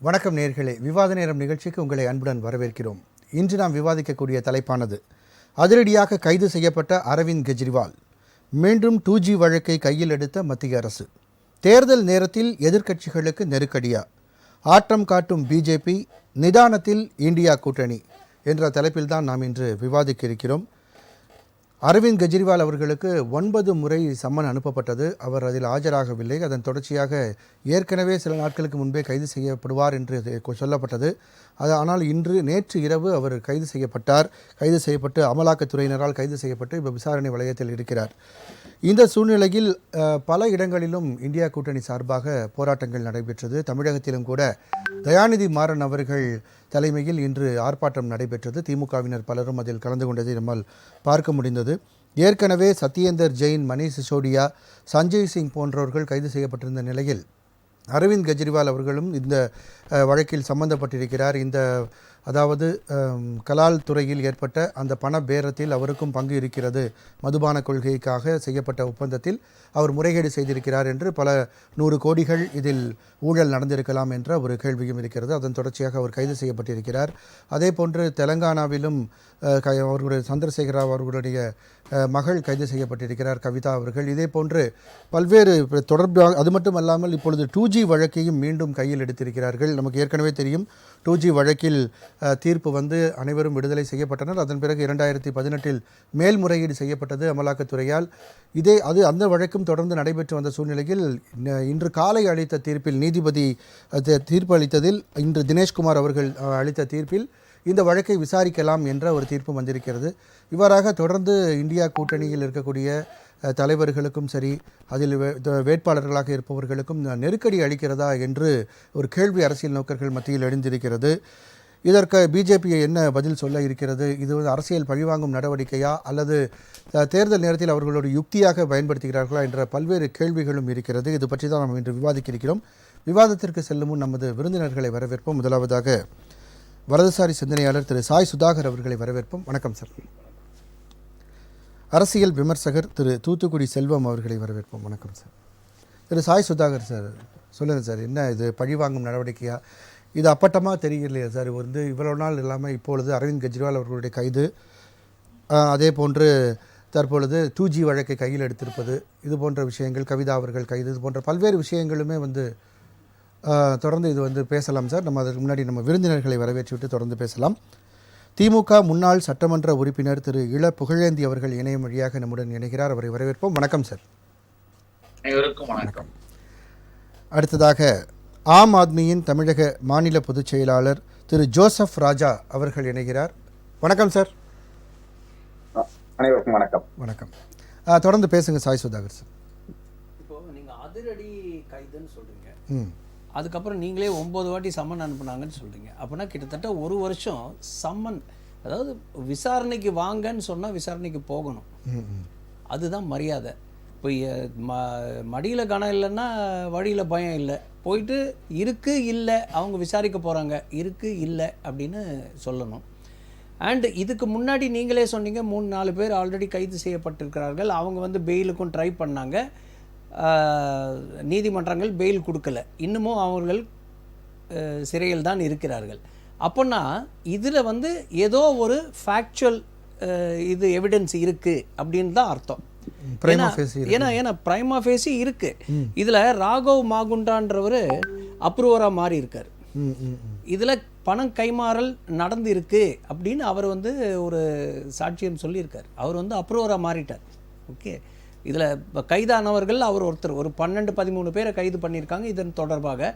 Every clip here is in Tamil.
வணக்கம் நேயர்களே, விவாத நேரம் நிகழ்ச்சிக்கு உங்களை அன்புடன் வரவேற்கிறோம். இன்று நாம் விவாதிக்கக்கூடிய தலைப்பானது அதிரடியாக கைது செய்யப்பட்ட அரவிந்த் கெஜ்ரிவால், மீண்டும் 2G வழக்கை கையில் எடுத்த மத்திய அரசு, தேர்தல் நேரத்தில் எதிர்க்கட்சிகளுக்கு நெருக்கடியா, ஆட்டம் காட்டும் பிஜேபி, நிதானத்தில் இந்தியா கூட்டணி என்ற தலைப்பில் தான் நாம் இன்று விவாதிக்க இருக்கிறோம். அரவிந்த் கெஜ்ரிவால் அவர்களுக்கு 9 முறை சம்மன் அனுப்பப்பட்டது. அவர் அதில் ஆஜராகவில்லை. அதன் தொடர்ச்சியாக ஏற்கனவே சில நாட்களுக்கு முன்பே கைது செய்யப்படுவார் என்று சொல்லப்பட்டது. ஆனால் நேற்று இரவு அவர் கைது செய்யப்பட்டார். கைது செய்யப்பட்டு அமலாக்கத்துறையினரால் கைது செய்யப்பட்டு இப்போ விசாரணை வளையத்தில் இருக்கிறார். இந்த சூழ்நிலையில் பல இடங்களிலும் இந்தியா கூட்டணி சார்பாக போராட்டங்கள் நடைபெற்றது. தமிழகத்திலும் கூட தயாநிதி மாறன் அவர்கள் தலைமையில் இன்று ஆர்ப்பாட்டம் நடைபெற்றது. திமுகவினர் பலரும் அதில் கலந்து கொண்டதை நம்மால் பார்க்க முடிந்தது. ஏற்கனவே சத்யேந்தர் ஜெயின், மணீஷ் சிசோடியா, சஞ்சய் சிங் போன்றவர்கள் கைது செய்யப்பட்டிருந்த நிலையில் அரவிந்த் கெஜ்ரிவால் அவர்களும் இந்த வழக்கில் சம்பந்தப்பட்டிருக்கிறார். அதாவது கலால் துறையில் ஏற்பட்ட அந்த பண பேரத்தில் அவருக்கும் பங்கு இருக்கிறது. மதுபான கொள்கைக்காக செய்யப்பட்ட ஒப்பந்தத்தில் அவர் முறைகேடு செய்திருக்கிறார் என்று பல 100 கோடிகள் இதில் ஊழல் நடந்திருக்கலாம் என்ற ஒரு கேள்வியும் இருக்கிறது. அதன் தொடர்ச்சியாக அவர் கைது செய்யப்பட்டிருக்கிறார். அதே போன்று தெலங்கானாவிலும் அவர்களுடைய சந்திரசேகர அவர்களுடைய மகள் கைது செய்யப்பட்டிருக்கிறார், கவிதா அவர்கள். இதே போன்று பல்வேறு தொடர்பாக, அது மட்டும் அல்லாமல் இப்பொழுது 2G வழக்கையும் மீண்டும் கையில் எடுத்திருக்கிறார்கள். நமக்கு ஏற்கனவே தெரியும், 2G வழக்கில் தீர்ப்பு வந்து அனைவரும் விடுதலை செய்யப்பட்டனர். அதன் பிறகு 2018 மேல்முறையீடு செய்யப்பட்டது அமலாக்கத்துறையால். அந்த வழக்கும் தொடர்ந்து நடைபெற்று வந்த சூழ்நிலையில் இன்று காலை அளித்த தீர்ப்பில், நீதிபதி தீர்ப்பு அளித்ததில், இன்று தினேஷ்குமார் அவர்கள் அளித்த தீர்ப்பில் இந்த வழக்கை விசாரிக்கலாம் என்ற ஒரு தீர்ப்பு வந்திருக்கிறது. இவ்வாறாக தொடர்ந்து இந்தியா கூட்டணியில் இருக்கக்கூடிய தலைவர்களுக்கும் சரி, அதில் வேட்பாளர்களாக இருப்பவர்களுக்கும் நெருக்கடி அளிக்கிறதா என்று ஒரு கேள்வி அரசியல் நோக்கர்கள் மத்தியில் எழுந்திருக்கிறது. இதற்கு பிஜேபி என்ன பதில் சொல்ல இருக்கிறது? இது அரசியல் பழிவாங்கும் நடவடிக்கையா அல்லது தேர்தல் நேரத்தில் அவர்களோட யுக்தியாக பயன்படுத்துகிறார்களா என்ற பல்வேறு கேள்விகளும் இருக்கிறது. இது பற்றி தான் நாம் இன்று விவாதிக்க இருக்கிறோம். விவாதத்திற்கு செல்லும் முன் நமது விருந்தினர்களை வரவேற்போம். முதலாவதாக வலதுசாரி சிந்தனையாளர் திரு சாய் சுதாகர் அவர்களை வரவேற்போம். வணக்கம் சார். அரசியல் விமர்சகர் திரு தூத்துக்குடி செல்வம் அவர்களை வரவேற்போம். வணக்கம் சார். திரு சாய் சுதாகர் சார், சொல்லுங்கள் சார், என்ன இது பழிவாங்கும் நடவடிக்கையா? இது அப்பட்டமாக தெரியலையா சார்? இவ்வளோ நாள் இல்லாமல் இப்பொழுது அரவிந்த் கெஜ்ரிவால் அவர்களுடைய கைது, அதே போன்று தற்பொழுது 2G வழக்கை கையில் எடுத்திருப்பது, இது போன்ற விஷயங்கள், கவிதா அவர்கள் கைது, இது போன்ற பல்வேறு விஷயங்களுமே தொடர்ந்து இது பேசலாம் சார். நம்ம அதற்கு முன்னாடி நம்ம விருந்தினர்களை வரவேற்றுவிட்டு தொடர்ந்து பேசலாம். திமுக முன்னாள் சட்டமன்ற உறுப்பினர் திரு இள புகழேந்தி அவர்கள் இணையம் வழியாக நம்முடன் இணைகிறார். அவரை வரவேற்போம். வணக்கம் சார். வணக்கம். அடுத்ததாக ஆம் ஆத்மியின் தமிழக மாநில பொதுச் செயலாளர் திரு ஜோசப் ராஜா அவர்கள் இணைகிறார். வணக்கம் சார். அனைவருக்கும் வணக்கம். வணக்கம். தொடர்ந்து பேசுங்க சாய் சுதாகர் சார். இப்போ நீங்கள் அதிரடி கைதுன்னு சொல்கிறீங்க, அதுக்கப்புறம் நீங்களே 9 வாட்டி சம்மன் அனுப்புனாங்கன்னு சொல்கிறீங்க. அப்படின்னா கிட்டத்தட்ட 1 வருஷம் சம்மன், அதாவது விசாரணைக்கு வாங்கன்னு சொன்னால் விசாரணைக்கு போகணும், அதுதான் மரியாதை. இப்போ மடியில் கணம் இல்லைன்னா வழியில் பயம் இல்லை, போயிட்டு இருக்கு இல்லை அவங்க விசாரிக்க போகிறாங்க, இருக்கு இல்லை அப்படின்னு சொல்லணும். அண்ட் இதுக்கு முன்னாடி நீங்களே சொன்னீங்க 3-4 பேர் ஆல்ரெடி கைது செய்யப்பட்டிருக்கிறார்கள். அவங்க பெயிலுக்கும் ட்ரை பண்ணாங்க, நீதிமன்றங்கள் பெயில் கொடுக்கல, இன்னமும் அவர்கள் சிறையில் தான் இருக்கிறார்கள். அப்போனா இதில் ஏதோ ஒரு ஃபேக்சுவல் இது எவிடன்ஸ் இருக்குது அப்படின்னு தான் அர்த்தம். ஏன்னா பிரைமா ஃபேசி இருக்குது. இதில் ராகவ் மாகுண்டான்றவர் அப்ரூவராக மாறி இருக்கார். இதில் பணம் கைமாறல் நடந்து இருக்கு அப்படின்னு அவர் ஒரு சாட்சியம் சொல்லியிருக்கார். அவர் அப்ரூவராக மாறிட்டார். ஓகே, இதில் கைதானவர்கள் அவர் ஒருத்தர், ஒரு 12-13 பேரை கைது பண்ணியிருக்காங்க இதன் தொடர்பாக.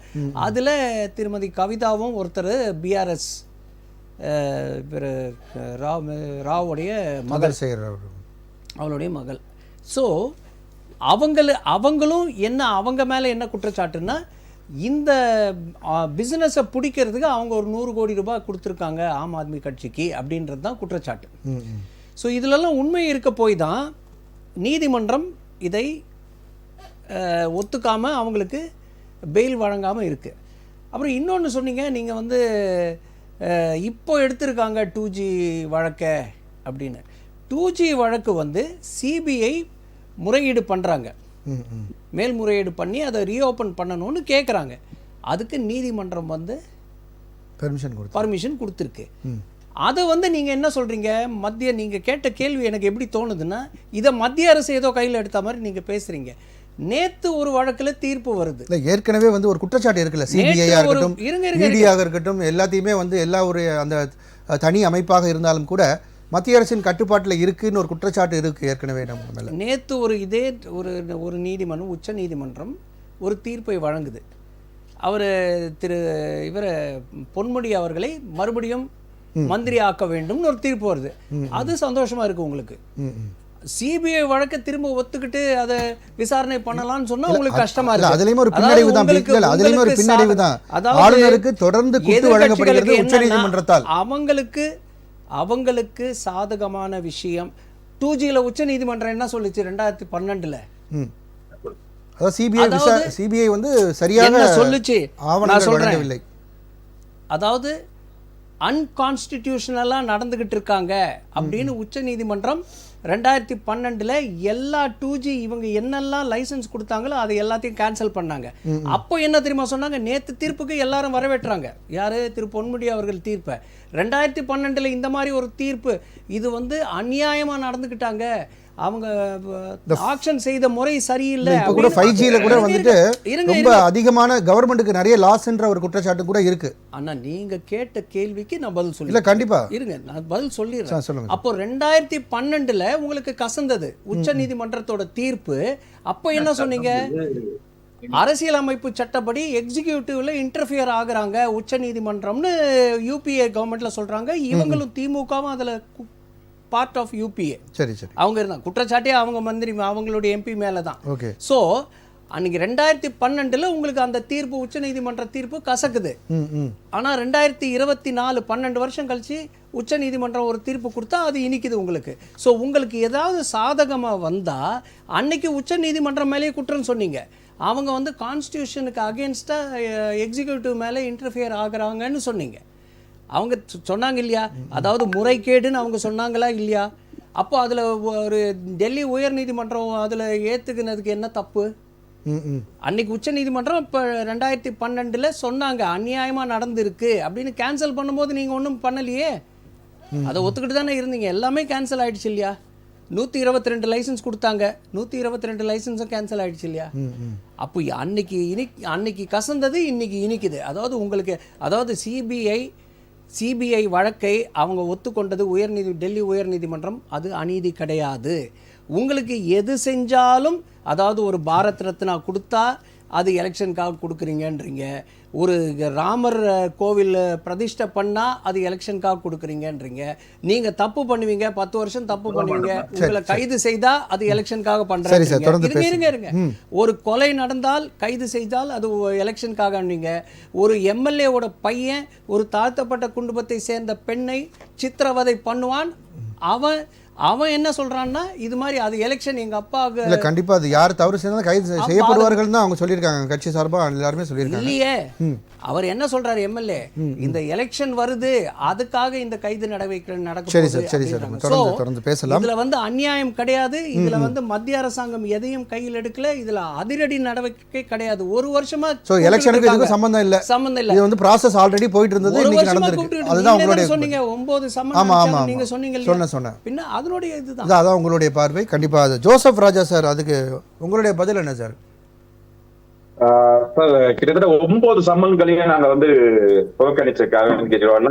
அதில் திருமதி கவிதாவும் ஒருத்தர், பிஆர்எஸ் ராவுடைய மகள், அவளுடைய மகள். ஸோ அவங்களும் என்ன, அவங்க மேலே என்ன குற்றச்சாட்டுன்னா, இந்த பிஸ்னஸை பிடிக்கிறதுக்கு அவங்க ஒரு 100 கோடி ரூபாய் கொடுத்துருக்காங்க ஆம் ஆத்மி கட்சிக்கு அப்படின்றது தான் குற்றச்சாட்டு. ஸோ இதிலெல்லாம் உண்மை இருக்க போய் தான் நீதிமன்றம் இதை ஒத்துக்காமல் அவங்களுக்கு பெயில் வழங்காமல் இருக்குது. அப்புறம் இன்னொன்று சொன்னீங்க, நீங்கள் இப்போ எடுத்திருக்காங்க 2G வழக்கை அப்படின்னு. 2G வழக்கு சிபிஐ முறையீடு பண்ணுறாங்க, மேல்முறையீடு பண்ணி அதை ரீஓப்பன் பண்ணணும்னு கேட்குறாங்க. அதுக்கு நீதிமன்றம் பர்மிஷன் கொடுத்துருக்கு. அதை வந்து நீங்கள் என்ன சொல்கிறீங்க, நீங்கள் கேட்ட கேள்வி எனக்கு எப்படி தோணுதுன்னா, இதை மத்திய அரசு ஏதோ கையில் எடுத்த மாதிரி நீங்கள் பேசுகிறீங்க. நேத்து ஒரு வழக்குல தீர்ப்பு வருது. இல்லை, ஏற்கனவே வந்து ஒரு குற்றச்சாட்டு இருக்குல்ல, சிபிஐயாக இருக்கட்டும் இடியாக இருக்கட்டும், எல்லாத்தையுமே வந்து எல்லா ஒரு அந்த தனி அமைப்பாக இருந்தாலும் கூட மத்திய அரசின் கட்டுப்பாட்டில் இருக்குன்னு ஒரு குற்றச்சாட்டு இருக்கு ஏற்கனவே நம்ம மேல. நேத்து ஒரு நீதிமன்றம், உச்ச நீதிமன்றம் ஒரு தீர்ப்பை வழங்குது. அவர் பொன்முடி அவர்களை மறுபடியும் மந்திரி ஆக்க வேண்டும்னு ஒரு தீர்ப்பு வருது. அது சந்தோஷமா இருக்கு உங்களுக்கு. சிபிஐ வழக்கை திரும்ப ஒத்துக்கிட்டு அதை விசாரணை பண்ணலாம்னு சொன்னா உங்களுக்கு கஷ்டமா இருக்கு. அதுலயும் ஒரு பின்னடைவு தான். அதுலயும் ஒரு பின்னடைவு தான். ஆளுநருக்கு தொடர்ந்து குற்று வழங்கப்படுகிறது உச்சநீதிமன்றத்தால். அவங்களுக்கு சாதகமான விஷயம் 2Gல உச்சநீதிமன்றம் என்ன சொல்லுச்சு 2012ல? அதாவது சிபிஐ வந்து சரியாக சொல்லுச்சு. நான் சொல்றேன், அதாவது அன்கான்ஸ்டிடியூஷனலா நடந்துகிட்டு இருக்காங்க அப்படின்னு உச்சநீதிமன்றம் 2012ல எல்லா 2G இவங்க என்னெல்லாம் லைசன்ஸ் கொடுத்தாங்களோ அதை எல்லாத்தையும் கேன்சல் பண்ணாங்க. அப்போ என்ன தெரியுமா சொன்னாங்க? நேத்து தீர்ப்புக்கு எல்லாரும் வரவேற்றாங்க. யாரு? திரு பொன்முடி அவர்கள் தீர்ப்பை. 2012ல இந்த மாதிரி ஒரு தீர்ப்பு, இது வந்து அநியாயமா நடந்துக்கிட்டாங்க, அவங்க ஆக்ஷன் செய்த முறை சரியில்லை. இப்போ கூட 5Gல கூட வந்துட்டு ரொம்ப அதிகமான கவர்மெண்ட்டுக்கு நிறைய லாஸ்ன்ற ஒரு குற்றச்சாட்டு கூட இருக்கு. ஆனா நீங்க கேட்ட கேள்விக்கு நான் பதில் சொல்லி. இல்ல கண்டிப்பா இருங்க, நான் பதில் சொல்லிடுறேன். சொல்லுங்க. அப்போ 2012ல உங்களுக்கு கசந்தது உச்ச நீதிமன்றத்தோட தீர்ப்பு. அப்போ என்ன சொன்னீங்க? அரசியலமைப்பு சட்டப்படி எக்ஸிகியூட்டிவ்ல இன்டர்ஃபியர் ஆகுறாங்க உச்ச நீதிமன்றம்னு யூபிஏ கவர்மெண்ட்ல சொல்றாங்க. இவங்களும் திமுகவும் அதுல பார்ட் ஆஃப் யூபிஏ. சரி சரி. அவங்க இருந்தாங்க. குற்றச்சாட்டே அவங்க மந்திரி அவங்களுடைய எம்பி மேல தான். ஓகே. ஸோ அன்னைக்கு 2012ல உங்களுக்கு அந்த தீர்ப்பு, உச்ச நீதிமன்ற தீர்ப்பு கசக்குது. ஆனா 2024 12 வருஷம் கழிச்சு உச்ச நீதிமன்றம் ஒரு தீர்ப்பு கொடுத்தா அது இனிக்குது உங்களுக்கு. ஸோ உங்களுக்கு ஏதாவது சாதகமா வந்தா அன்னைக்கு உச்ச நீதிமன்றம் மேலேயே குற்றம் சொன்னீங்க. அவங்க வந்து கான்ஸ்டியூஷனுக்கு அகேன்ஸ்டா எக்ஸிக்யூட்டிவ் மேலே இன்டர்ஃபியர் ஆகுறாங்கன்னு சொன்னீங்க. அவங்க சொன்னாங்க இல்லையா? அதாவது முறைகேடுன்னு அவங்க சொன்னாங்களா இல்லையா? அப்போ அதில் ஒரு டெல்லி உயர் நீதிமன்றம் அதில் ஏற்றுக்கினதுக்கு என்ன தப்பு? அன்னைக்கு உச்ச நீதிமன்றம் இப்போ 2012ல சொன்னாங்க அநியாயமாக நடந்திருக்கு அப்படின்னு. கேன்சல் பண்ணும்போது நீங்கள் ஒன்றும் பண்ணலையே, அதை ஒத்துக்கிட்டு தானே இருந்தீங்க. எல்லாமே கேன்சல் ஆகிடுச்சு இல்லையா? 122 லைசன்ஸ் கொடுத்தாங்க, 122 லைசன்ஸும் கேன்சல் ஆகிடுச்சு இல்லையா? அப்போ அன்னைக்கு கசந்தது இன்னைக்கு இனிக்குது. அதாவது உங்களுக்கு, அதாவது சிபிஐ வழக்கை அவங்க ஒத்துக்கொண்டது டெல்லி உயர் நீதிமன்றம், அது அநீதி கிடையாது. உங்களுக்கு எது செஞ்சாலும், அதாவது ஒரு பாரத் ரத்னா கொடுத்தா அது எலெக்ஷனுக்காக கொடுக்குறீங்கன்றீங்க, ஒரு ராமர் கோவில் பிரதிஷ்டை பண்ணா அது எலெக்ஷனுக்காக கொடுக்குறீங்கன்றீங்க, நீங்க தப்பு பண்ணுவீங்க 10 வருஷம் தப்பு பண்ணுவீங்க, உங்களை கைது செய்தா அது எலெக்ஷனுக்காக பண்றீங்க. இருங்க, ஒரு கொலை நடந்தால் கைது செய்தால் அது எலெக்ஷனுக்காக. ஒரு எம்எல்ஏவோட பையன் ஒரு தாழ்த்தப்பட்ட குடும்பத்தை சேர்ந்த பெண்ணை சித்திரவதை பண்ணுவான், அவன் என்ன சொல்றான்னா இது மாதிரி அது எலெக்ஷன் எங்க அப்பாவுக்கு. இல்ல கண்டிப்பா அது யார் தவறு செய்தாலும் கைது செய்யப்படுவார்கள் தான் அவங்க சொல்லியிருக்காங்க. கட்சி சார்பா எல்லாருமே சொல்லியிருக்காங்க. இல்லையே, அவர் என்ன சொல்றாரு? எம்எல்ஏ இந்த எலெக்ஷன் வருது, அதுக்காக இந்த கைது நடக்கும். சரி சார், சரி சார், தொடர்ந்து பேசலாம். இதுல வந்து அநியாயம் கிடையாது. இதுல வந்து மத்திய அரசாங்கம் எதையும் கையில் எடுக்கல. இதுல அதிரடி நடவடிக்கை கிடையாது. ஒரு வருஷமா எலெக்ஷனுக்கு இதுக்கு சம்பந்தம் இல்ல. இது வந்து process ஆல்ரெடி போயிட்டு இருந்தது, இன்னைக்கு நடந்துருக்கு. அதுதான் உங்களுடைய சொன்னீங்க 9 சம்மன் நீங்க சொன்னீங்க. சொன்னேன். பின்ன அதனுடைய இதுதான். அதான் உங்களுடைய பார்வை. கண்டிப்பா ஜோசப் ராஜா சார், அதுக்கு உங்களுடைய பதில் என்ன சார்? கிட்டத்தட்ட 9 சம்மன்களையும் நாங்க வந்து புறக்கணிச்சிருக்க அரவிந்த் கெஜ்ரிவால்.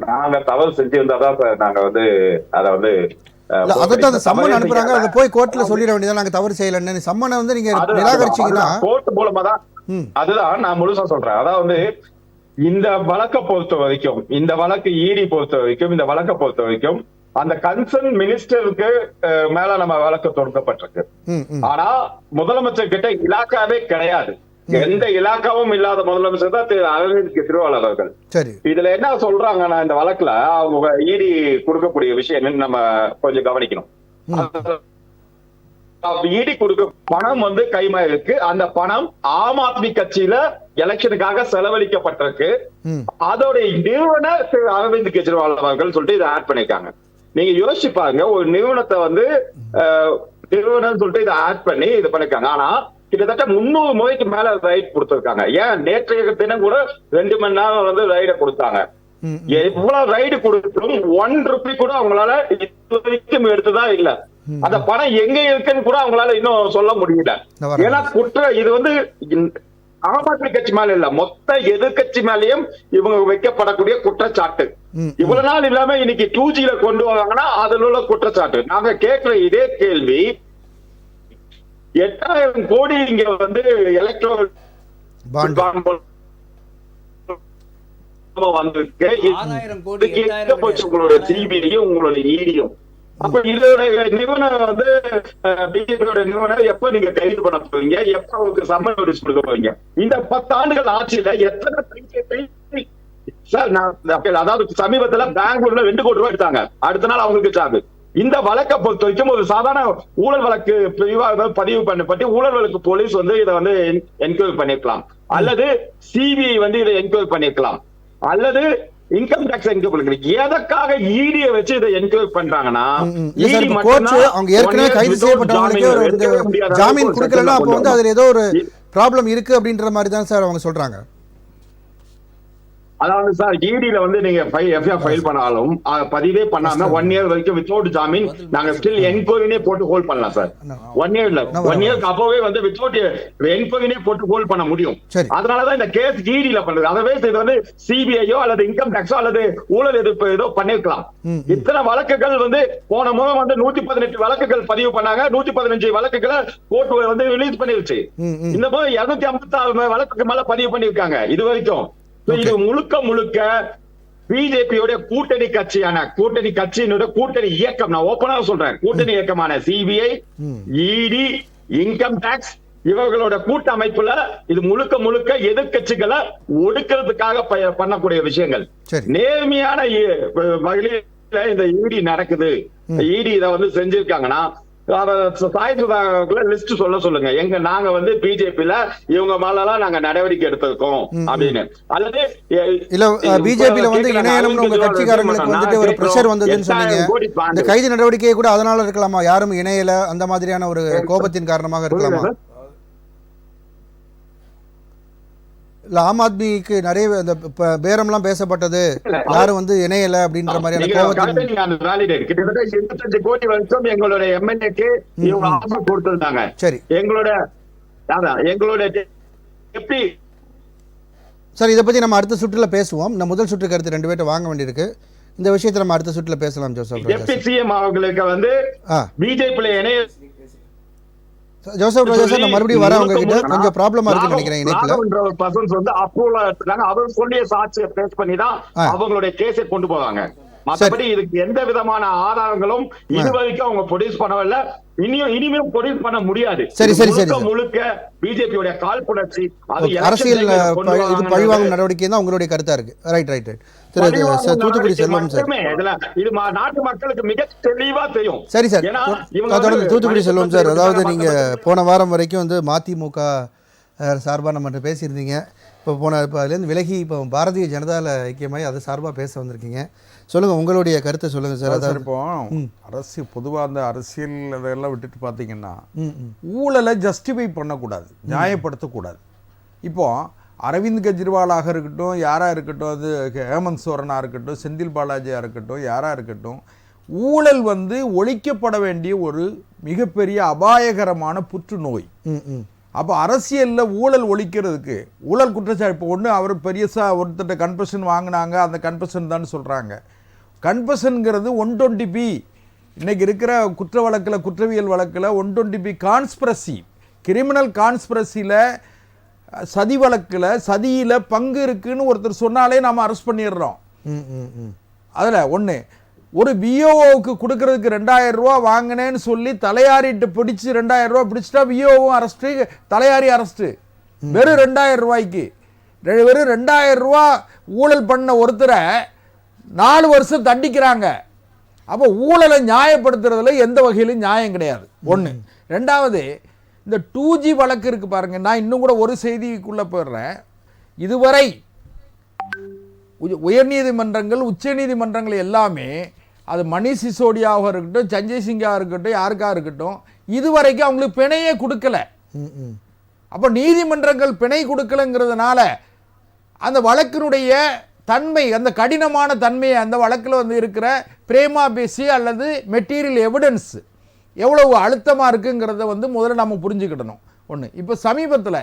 நாங்க தவறு செஞ்சு வந்தாதான் நாங்க வந்து அதை வந்து அதான் சம்மன் அனுப்புறாங்க, அதை போய் கோர்ட்ல சொல்லிட வேண்டியதான் நாங்க தவறு செய்யலன்னு. சம்மனை வந்து நீங்க நிராகரிச்சீங்கன்னா கோர்ட் மூலமா தான். அதுதான் நான் முழுசா சொல்றேன். அதாவது இந்த வழக்கை பொறுத்த வரைக்கும், இந்த வழக்கு இடி பொறுத்த வரைக்கும், இந்த வழக்கை பொறுத்த வரைக்கும் அந்த கன்சர்ன் மினிஸ்டருக்கு மேல நம்ம வழக்கு தொடுக்கப்பட்டிருக்கு. ஆனா முதலமைச்சர் கிட்ட இலாக்காவே கிடையாது. எந்த இலாக்காவும் இல்லாத முதலமைச்சர் தான் திரு அரவிந்த் கெஜ்ரிவால் அவர்கள். இதுல என்ன சொல்றாங்கன்னா, இந்த வழக்குல அவங்க இடி கொடுக்கக்கூடிய விஷயம் நம்ம கொஞ்சம் கவனிக்கணும். இடி கொடுக்க பணம் வந்து கைமா இருக்கு. அந்த பணம் ஆம் ஆத்மி கட்சியில எலெக்ஷனுக்காக செலவழிக்கப்பட்டிருக்கு. அதோட நிறுவனர் திரு அரவிந்த் கெஜ்ரிவால் அவர்கள் சொல்லிட்டு இதை ஆட் பண்ணிருக்காங்க. நீங்க யோசிச்சு பாருங்க, ஒரு நிறுவனத்தை வந்து நிறுவனம் சொல்லிட்டு இதை ஆட் பண்ணி இது பண்ணிருக்காங்க. ஆனா கிட்டத்தட்ட 300 முறைக்கு மேல ரைட் கொடுத்திருக்காங்க. ஏன் நேற்றைய தினம் கூட 2 மணி நேரம் வந்து ரைட கொடுத்தாங்க. எவ்வளவு ரைடு கொடுத்தும் 1 ரூபி கூட அவங்களால இது வரைக்கும் எடுத்ததா இல்ல. அந்த பணம் எங்க இருக்குன்னு கூட அவங்களால இன்னும் சொல்ல முடியல. ஏன்னா இது வந்து ஆம் ஆத்மி கட்சி மேல இல்ல, மொத்த எதிர்கட்சி மேலயும் இவங்க வைக்கப்படக்கூடிய குற்றச்சாட்டு. இவ்வளவு நாள் இல்லாம இன்னைக்கு 2Gல கொண்டு வராங்கன்னா அதுல உள்ள குற்றச்சாட்டு. நாங்க கேட்கிற இதே கேள்வி 8000 கோடி இங்க வந்து எலக்ட்ரல் வந்திருக்கு. உங்களுடைய சிபிஐயும் உங்களுடைய இடியும். அப்ப இதோட நிறுவனம் வந்து பிஜேபியோட நிறுவனம் எப்ப நீங்க கைது பண்ண போவீங்க, எப்ப அவங்களுக்கு சம்மன் நோட்டீஸ் கொடுக்க போவீங்க? இந்த 10 ஆண்டுகள் ஆட்சியில எத்தனை சார், அதாவது சமீபத்துல பெங்களூர்ல 2 கோடி ரூபாய் எடுத்தாங்க, அடுத்த நாள் அவங்களுக்கு சாகு. இந்த வழக்கை பொறுத்த வரைக்கும் ஒரு சாதாரண ஊழல் வழக்கு பதிவு பண்ணப்பட்டு ஊழல் வழக்கு போலீஸ் வந்து இதை வந்து என்கொயரி பண்ணிருக்கலாம், அல்லது சிபிஐ வந்து இதை என்கொயரி பண்ணிருக்கலாம், அல்லது இன்கம் டாக்ஸ் என்கொயரி பண்ணிருக்கலாம். எதற்காக ஈடியை வச்சு இதை என்கொயரி பண்றாங்கன்னா, அவங்க ஏற்கனவே கைது செய்யப்பட்டவங்களுக்கு ஜாமீன் கொடுக்கலன்னா அப்போ வந்து அதுல ஏதோ ஒரு ப்ராப்ளம் இருக்கு அப்படின்ற மாதிரி தான் சார் அவங்க சொல்றாங்க. அதாவது சார், இடியில வந்து நீங்க எஃப்ஐஆர் ஃபைல் பண்ணாலும் பதிவே பண்ணாம 1 இயர் வரைக்கும் வித்வுட் ஜாமீன் நாங்க ஸ்டில் என்கொயரினே போட்டு ஹோல்ட் பண்ணலாம் சார். 1 இயர் இல்ல, 1 இயருக்கு அப்பவே வந்து வித்வுட் என்கொயரினே போட்டு ஹோல்ட் பண்ண முடியும். அதனாலதான் இந்த கேஸ் இடியில பண்றது. அதவே இது வந்து சிபிஐயோ அல்லது இன்கம் டாக்ஸோ அல்லது ஊழல் எதிர்ப்பு ஏதோ பண்ணிருக்கலாம். இத்தனை வழக்குகள் வந்து போன முறை வந்து 118 வழக்குகள் பதிவு பண்ணாங்க, 115 வழக்குகளை கோர்ட் வந்து ரிலீஸ் பண்ணிருச்சு. இந்த போது 256 வழக்குக்கு மேல பதிவு பண்ணிருக்காங்க இது வரைக்கும். இது முழுக்க பிஜேபியோட கூட்டணி கட்சியினுடைய கூட்டணி இயக்கம், நான் ஓப்பனா சொல்றேன், கூட்டணி இயக்கமான சிபிஐ, இடி, இன்கம் டாக்ஸ் இவர்களோட கூட்ட அமைப்புல இது முழுக்க எதிர்கட்சிகளை ஒடுக்கிறதுக்காக பண்ணக்கூடிய விஷயங்கள். நேர்மையான வகையில இந்த இடி நடக்குது, இடி இதை வந்து செஞ்சிருக்காங்கன்னா லிஸ்ட் சொல்லுங்க. நாங்க வந்து பிஜேபில இவங்க மேலாம் நாங்க நடவடிக்கை எடுத்திருக்கோம் அப்படின்னு. அல்லது இல்ல பிஜேபில வந்து இணையணும்னு உங்க கட்சிக்காரங்களுக்கு வந்துட்டு ஒரு பிரஷர் வந்ததுன்னு சொன்னீங்க. இந்த கைது நடவடிக்கையை கூட அதனால இருக்கலாமா? யாரும் இணையல அந்த மாதிரியான ஒரு கோபத்தின் காரணமாக இருக்கலாமா? இல்ல ஆம் ஆத்மிக்கு நிறைய இந்த பேரம்லாம் பேசப்பட்டது, யாரும் வந்து இணையல அப்படின்ற மாதிரியான கோபத்தின் கிட்டத்தட்ட 25 கோடி வரைக்கும் எங்களோட எம்எல்ஏக்கு இவங்க ஆஃபர் கொடுத்திருந்தாங்க. சரி, எங்களோட எப்படி சார் இதை பத்தி நம்ம அடுத்த சுற்றுல பேசுவோம். நம்ம முதல் சுற்று கருத்து 2 பேர்ட்ட வாங்க வேண்டியிருக்கு. இந்த விஷயத்தை நம்ம அடுத்த சுற்றுல பேசலாம். ஜோசப் எம்பிசிஎம் அவங்களுக்கு வந்து பிஜேபியில இணைய ஜோசப் ராஜா சார், நான் மறுபடியும் வரேன் உங்ககிட்ட. கொஞ்சம் ப்ராப்ளமா இருக்குன்னு நினைக்கிறேன் இணைப்புல. பர்சன்ஸ் வந்து அப்ரூவல் எடுத்துட்டாங்க, அவர் சொல்லிய சாட்சியை பேஸ் பண்ணி தான் அவங்களுடைய கேஸை கொண்டு போவாங்க. மற்றபடி இதுக்கு எந்த விதமான ஆதாரங்களும் இதுவரைக்கும் அவங்க ப்ரொடியூஸ் பண்ணவில்லை, இனிமேல் ப்ரொடியூஸ் பண்ண முடியாது. சரி சரி சரி, முழுக்க பிஜேபியோட கால்புணர்ச்சி, அரசியல் இது பழிவாங்கும் நடவடிக்கை தான் உங்களுடைய கருத்தா இருக்கு. Right right right. Thoothukudi Selvam sir, இது நாட்டு மக்களுக்கு மிக தெளிவா தெரியும். சரி சார், தொடர்ந்து தூத்துக்குடி செல்வம் சார். அதாவது நீங்க போன வாரம் வரைக்கும் வந்து மதிமுக சார்பாக நம்ம பேசியிருந்தீங்க. இப்போ அதுலேருந்து விலகி இப்போ பாரதிய ஜனதாவில் ஐக்கியமாகி அது சார்பாக பேச வந்திருக்கீங்க. சொல்லுங்கள், உங்களுடைய கருத்தை சொல்லுங்கள் சார். அதாவது இப்போ அரசியல் பொதுவாக அந்த அரசியல் இதெல்லாம் விட்டுட்டு பார்த்தீங்கன்னா ஊழலை ஜஸ்டிஃபை பண்ணக்கூடாது, நியாயப்படுத்தக்கூடாது. இப்போது அரவிந்த் கெஜ்ரிவாலாக இருக்கட்டும், யாராக இருக்கட்டும், அது ஹேமந்த் சோரனாக இருக்கட்டும், செந்தில் பாலாஜியாக இருக்கட்டும், யாராக இருக்கட்டும், ஊழல் வந்து ஒழிக்கப்பட வேண்டிய ஒரு மிகப்பெரிய அபாயகரமான புற்றுநோய். அப்போ அரசியலில் ஊழல் ஒழிக்கிறதுக்கு ஊழல் குற்றச்சாட்டு இப்போ ஒன்று அவர் பெரியசாக ஒருத்தட்ட கன்ஃபெஷன் வாங்கினாங்க, அந்த கன்ஃபெஷன் தான் சொல்கிறாங்க. கன்ஃபெஷனுங்கிறது 120B இன்றைக்கி இருக்கிற குற்ற வழக்கில், குற்றவியல் வழக்கில் 120B கான்ஸ்பிரசி, கிரிமினல் கான்ஸ்பிரசியில், சதி வழக்கில், சதியில் பங்கு இருக்குன்னு ஒருத்தர் சொன்னாலே நாம் அரெஸ்ட் பண்ணிடுறோம். அதில் ஒன்று, ஒரு விஓஓவுக்கு கொடுக்கறதுக்கு 2000 ரூபா வாங்கினேன்னு சொல்லி தலையாரிட்டு பிடிச்சி 2000 ரூபா பிடிச்சிட்டா விஓவும் அரெஸ்ட்டு, தலையாரி அரெஸ்ட்டு. வெறும் 2000 ரூபாய்க்கு, வெறும் 2000 ரூபா ஊழல் பண்ண ஒருத்தரை 4 வருஷம் தண்டிக்கிறாங்க. அப்போ ஊழலை நியாயப்படுத்துறதுல எந்த வகையிலும் நியாயம் கிடையாது. ஒன்று. ரெண்டாவது, இந்த 2G வழக்கு இருக்கு பாருங்க. நான் இன்னும் கூட ஒரு செய்திக்குள்ளே போயிடுறேன். இதுவரை உயர்நீதிமன்றங்கள், உச்ச நீதிமன்றங்கள் எல்லாமே, அது மணிஷ் சிசோடியாவாக இருக்கட்டும், சஞ்சய் சிங்காக இருக்கட்டும், யாருக்காக இருக்கட்டும், இதுவரைக்கும் அவங்களுக்கு பிணையே கொடுக்கல. அப்போ நீதிமன்றங்கள் பிணை கொடுக்கலங்கிறதுனால அந்த வழக்கினுடைய தன்மை, அந்த கடினமான தன்மை அந்த வழக்கில் வந்து இருக்கிற பிரேமா பேசி அல்லது மெட்டீரியல் எவிடன்ஸ் எவ்வளவு அழுத்தமாக இருக்குங்கிறத வந்து முதல்ல நம்ம புரிஞ்சுக்கிடணும். ஒன்று, இப்போ சமீபத்தில்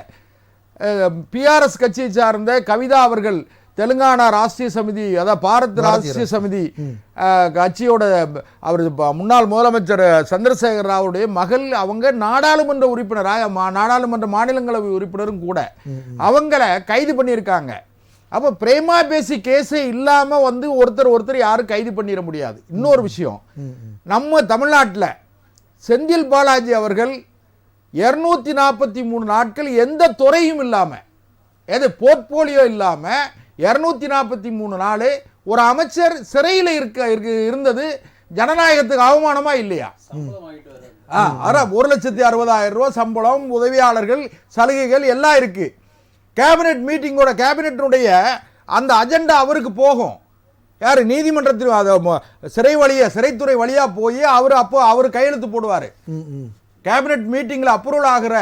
பிஆர்எஸ் கட்சியை சார்ந்த கவிதா அவர்கள் தெலுங்கானா ராஷ்டிரிய சமிதி, அதாவது பாரத் ராஷ்டிரிய சமிதி கட்சியோட அவர் முன்னாள் முதலமைச்சர் சந்திரசேகர் ராவுடைய மகள், அவங்க நாடாளுமன்ற உறுப்பினராக, நாடாளுமன்ற மாநிலங்களவை உறுப்பினரும் கூட, அவங்கள கைது பண்ணியிருக்காங்க. அப்போ பிரேமா பேசி கேஸே இல்லாமல் வந்து ஒருத்தர் யாரும் கைது பண்ணிட முடியாது. இன்னொரு விஷயம், நம்ம தமிழ்நாட்டில் செந்தில் பாலாஜி அவர்கள் 243 நாட்கள் எந்த துறையும் இல்லாமல், எது போர்ட்போலியோ இல்லாமல் 243 நாள் ஒரு அமைச்சர் சிறையில் இருந்தது ஜனநாயகத்துக்கு அவமானமா இல்லையா? 1,60,000 ரூபாய் சம்பளம், உதவியாளர்கள், சலுகைகள் எல்லாம் இருக்கு. கேபினெட் மீட்டிங்கோட கேபினெட்டுடைய அந்த அஜெண்டா அவருக்கு போகும். யாரு? நீதிமன்றத்தில் சிறைத்துறை வழியா போய் அவர் கையெழுத்து போடுவாரு. கேபினெட் மீட்டிங்ல அப்ரூவல் ஆகிற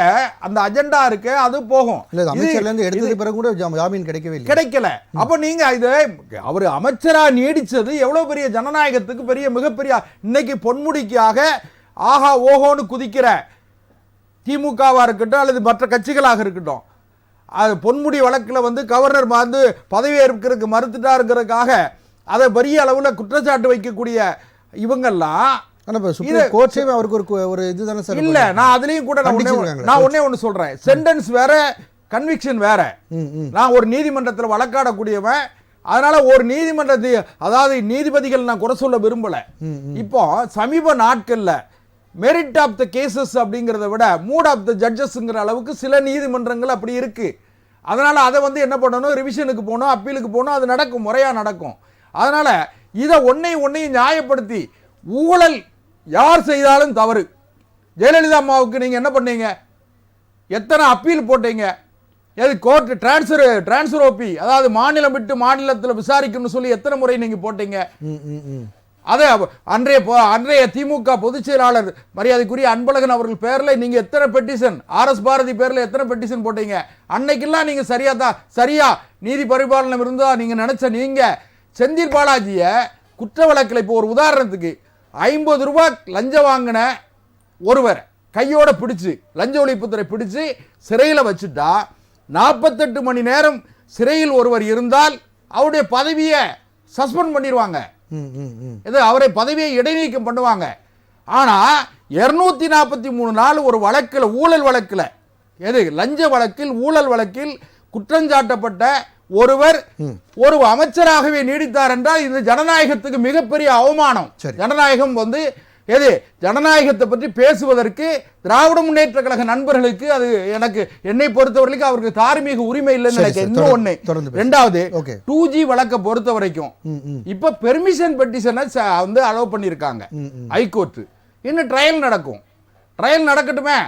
அந்த அஜெண்டா இருக்கு, அது போகும். எடுத்தது பிறகு கூட ஜாமீன் கிடைக்கல. அப்ப நீங்க இது அவர் அமைச்சரா நீடிச்சது எவ்வளவு பெரிய ஜனநாயகத்துக்கு மிகப்பெரிய. இன்னைக்கு பொன்முடிக்காக ஆஹா ஓஹோன்னு குதிக்கிற திமுகவா இருக்கட்டும் அல்லது மற்ற கட்சிகளாக இருக்கட்டும், அது பொன்முடி வழக்கில் வந்து கவர்னர் வந்து பதவி ஏற்கிறதுக்கு மறுத்துட்டாருங்கிறதுக்காக அதை பெரிய அளவில் குற்றச்சாட்டு வைக்கக்கூடிய இவங்கெல்லாம் அவருக்கு ஒரு இதுதானே சார் இல்ல. நான் அதுலயும் கூட நான் ஒண்ணே சொல்றேன், சென்டென்ஸ் வேற, கன்விக்ஷன் வேற. நான் ஒரு நீதிமன்றத்தில் வழக்காடக்கூடியவன், அதனால ஒரு நீதிமன்றத்தை, அதாவது நீதிபதிகள் நான் குறை சொல்ல விரும்பல. இப்போ சமீப நாட்கள்ல மெரிட் ஆஃப் த கேசஸ் அப்படிங்கிறத விட மூட் ஆஃப் த ஜட்ஜஸ்ங்கிற அளவுக்கு சில நீதிமன்றங்கள் அப்படி இருக்கு. அதனால அதை வந்து என்ன பண்ணணும், ரிவிஷனுக்கு போகணும், அப்பீலுக்கு போகணும், அது நடக்கும், முறையா நடக்கும். அதனால இதை ஒன்னையும் நியாயப்படுத்தி ஊழல் யார் செய்தாலும் தவறு. ஜெயலலிதா அம்மாவுக்கு நீங்க என்ன பண்ணீங்க? எத்தனை அப்பீல் போட்டீங்க? எது கோர்ட் டிரான்ஸ்ஃபர் ஓபி, அதாவது மாநிலம் விட்டு மாநிலத்தில் விசாரிக்கணும்னு சொல்லி எத்தனை முறை நீங்க போட்டீங்க? அதே அன்றைய திமுக பொதுச் செயலாளர் மரியாதைக்குரிய அன்பழகன் அவர்கள் பேர்ல நீங்க எத்தனை பெட்டிஷன், RS பாரதி பேர்ல எத்தனை பெட்டிஷன் போட்டீங்க? அன்னைக்கெல்லாம் நீங்க சரியா நீதி பரிபாலனம் இருந்தா நீங்க நினைச்ச நீங்க செந்தில் பாலாஜிய குற்ற வழக்கில், இப்போ ஒரு உதாரணத்துக்கு 50 ரூபாய் லஞ்சம் வாங்கின ஒருவர் கையோட பிடிச்சு, லஞ்ச ஒழிப்புத்துறை பிடிச்சு சிறையில் வச்சுட்டா 48 மணி நேரம் சிறையில் ஒருவர் இருந்தால் அவருடைய பதவியை சஸ்பெண்ட் பண்ணிடுவாங்க, அவரை பதவியை இடைநீக்கம் பண்ணுவாங்க. ஆனா 243 நாள் ஒரு வழக்கில், ஊழல் வழக்கில், லஞ்ச வழக்கில், ஊழல் வழக்கில் குற்றஞ்சாட்டப்பட்ட ஒருவர் ஒரு அமைச்சராகவே நீடித்தார் என்றால் இது ஜனநாயகத்துக்கு மிகப்பெரிய அவமானம். ஜனநாயகம் வந்து ஜனநாயகத்தை பற்றி பேசுவதற்கு திராவிட முன்னேற்ற கழக நண்பர்களுக்கு அது என்னை பொறுத்தவரைக்கும் அவருக்கு தார்மீக உரிமை இல்லைன்னு நினைக்கிறேன். இன்னொன்னு, ரெண்டாவது 2G வழக்கை பொறுத்த வரைக்கும் இப்ப பெர்மிஷன் பெட்டிஷனை வந்து அலோவ் பண்ணிருக்காங்க ஹைகோர்ட். இன்னும் ட்ரையல் நடக்கும், ட்ரையல் நடக்கட்டுமே.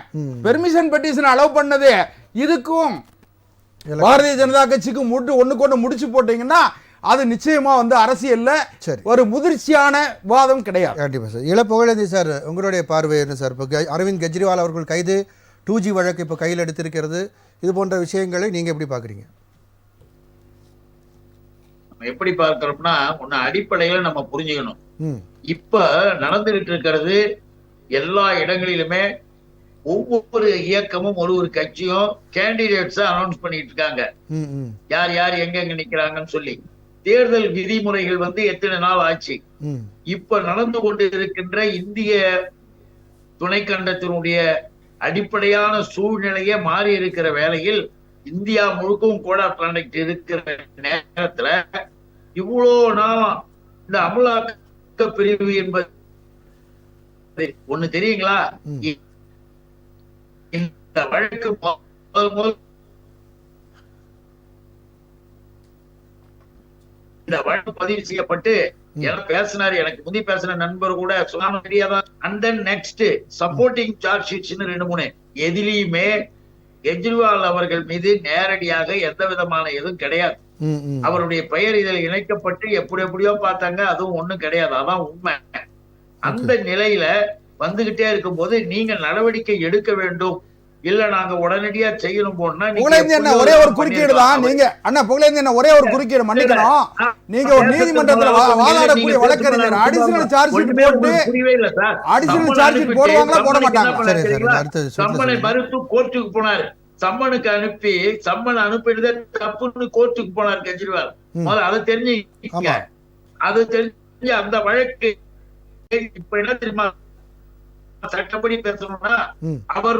பெர்மிஷன் பெட்டிஷன் அலோவ் பண்ணது இதுக்கும் பாரதிய ஜனதா கட்சிக்கும் ஒண்ணுக்கு ஒண்ணு முடிச்சு போட்டீங்கன்னா அது நிச்சயமா வந்து அரசியல்ல ஒரு முதிர்ச்சியான வாதம் கிடையாது. கண்டிப்பா சார். இளப்புகழேந்தி சார், உங்களுடைய பார்வை என்ன சார்? இப்போ அரவிந்த் கெஜ்ரிவால் அவர்கள் கைது, 2G வழக்கு இப்போ கையில் எடுத்திருக்கிறது, இது போன்ற விஷயங்களை நீங்க எப்படி பாக்குறீங்க? எப்படி பார்க்கிறோம்னா, ஒன்னு அடிப்படையில நம்ம புரிஞ்சுக்கணும். இப்ப நடந்துகிட்டு இருக்கிறது எல்லா இடங்களிலுமே ஒவ்வொரு இயக்கமும் ஒரு கட்சியும் கேண்டிடேட்ஸ் அனௌன்ஸ் பண்ணிட்டு இருக்காங்க, யார் யார் எங்க நிக்கிறாங்கன்னு சொல்லி. தேர்தல் விதிமுறைகள் வந்து எத்தனை நாள் ஆச்சு. இப்ப நடந்து கொண்டு இருக்கின்ற இந்திய துணைக்கண்டத்தினுடைய அடிப்படையான சூழ்நிலையே மாறி இருக்கிற வேளையில், இந்தியா முழுக்கவும் கோட் ஆஃப் கான்டக்ட் இருக்கிற நேரத்துல இவ்வளோ நாள் இந்த அமலாக்க பிரிவு என்பது ஒண்ணு தெரியுங்களா? இந்த வழக்கு இந்த வழக்கு பதிவு செய்யப்பட்டு பேசினாரு, எனக்கு முந்தி பேசின நண்பர் கூட சொன்னாங்க தெரியாதான். And then next supporting charge ஷீட்ஸ்னு 2-3 எதிலையுமே கெஜ்ரிவால் அவர்கள் மீது நேரடியாக எந்த விதமான எதுவும் கிடையாது. அவருடைய பெயர் இதில் இணைக்கப்பட்டு எப்படியோ பார்த்தாங்க, அதுவும் ஒண்ணும் கிடையாது. அதான் உண்மை. அந்த நிலையில வந்துகிட்டே இருக்கும் போது நீங்க நடவடிக்கை எடுக்க வேண்டும் இல்ல நாங்க உடனடியா செய்யணும் போனா புகழேந்தி என்ன ஒரே ஒரு குறுக்கீடு தான் நீங்க அண்ணா புகழேந்தி என்ன ஒரே ஒரு குறுக்கீடு மன்னிக்கணும். நீங்க ஒரு நீதிமன்றத்துல வாதாடக்கூடிய வழக்கறிஞர் அடிஷனல் சார்ஜ் ஷீட் போட்டு அடிஷனல் சார்ஜ் ஷீட் போடுவாங்களா போட மாட்டாங்க? சம்மனை மறுத்து கோர்ட்டுக்கு போனாரு. சம்மனுக்கு அனுப்பி சம்மன் அனுப்பினதே தப்புன்னு கோர்ட்டுக்கு போனார் கெஜ்ரிவால். முதல்ல அதை தெரிஞ்சுங்க. அது தெரிஞ்சு அந்த வழக்கு இப்ப என்ன தெரியுமா சட்டப்படி பேசணும்னா அவர்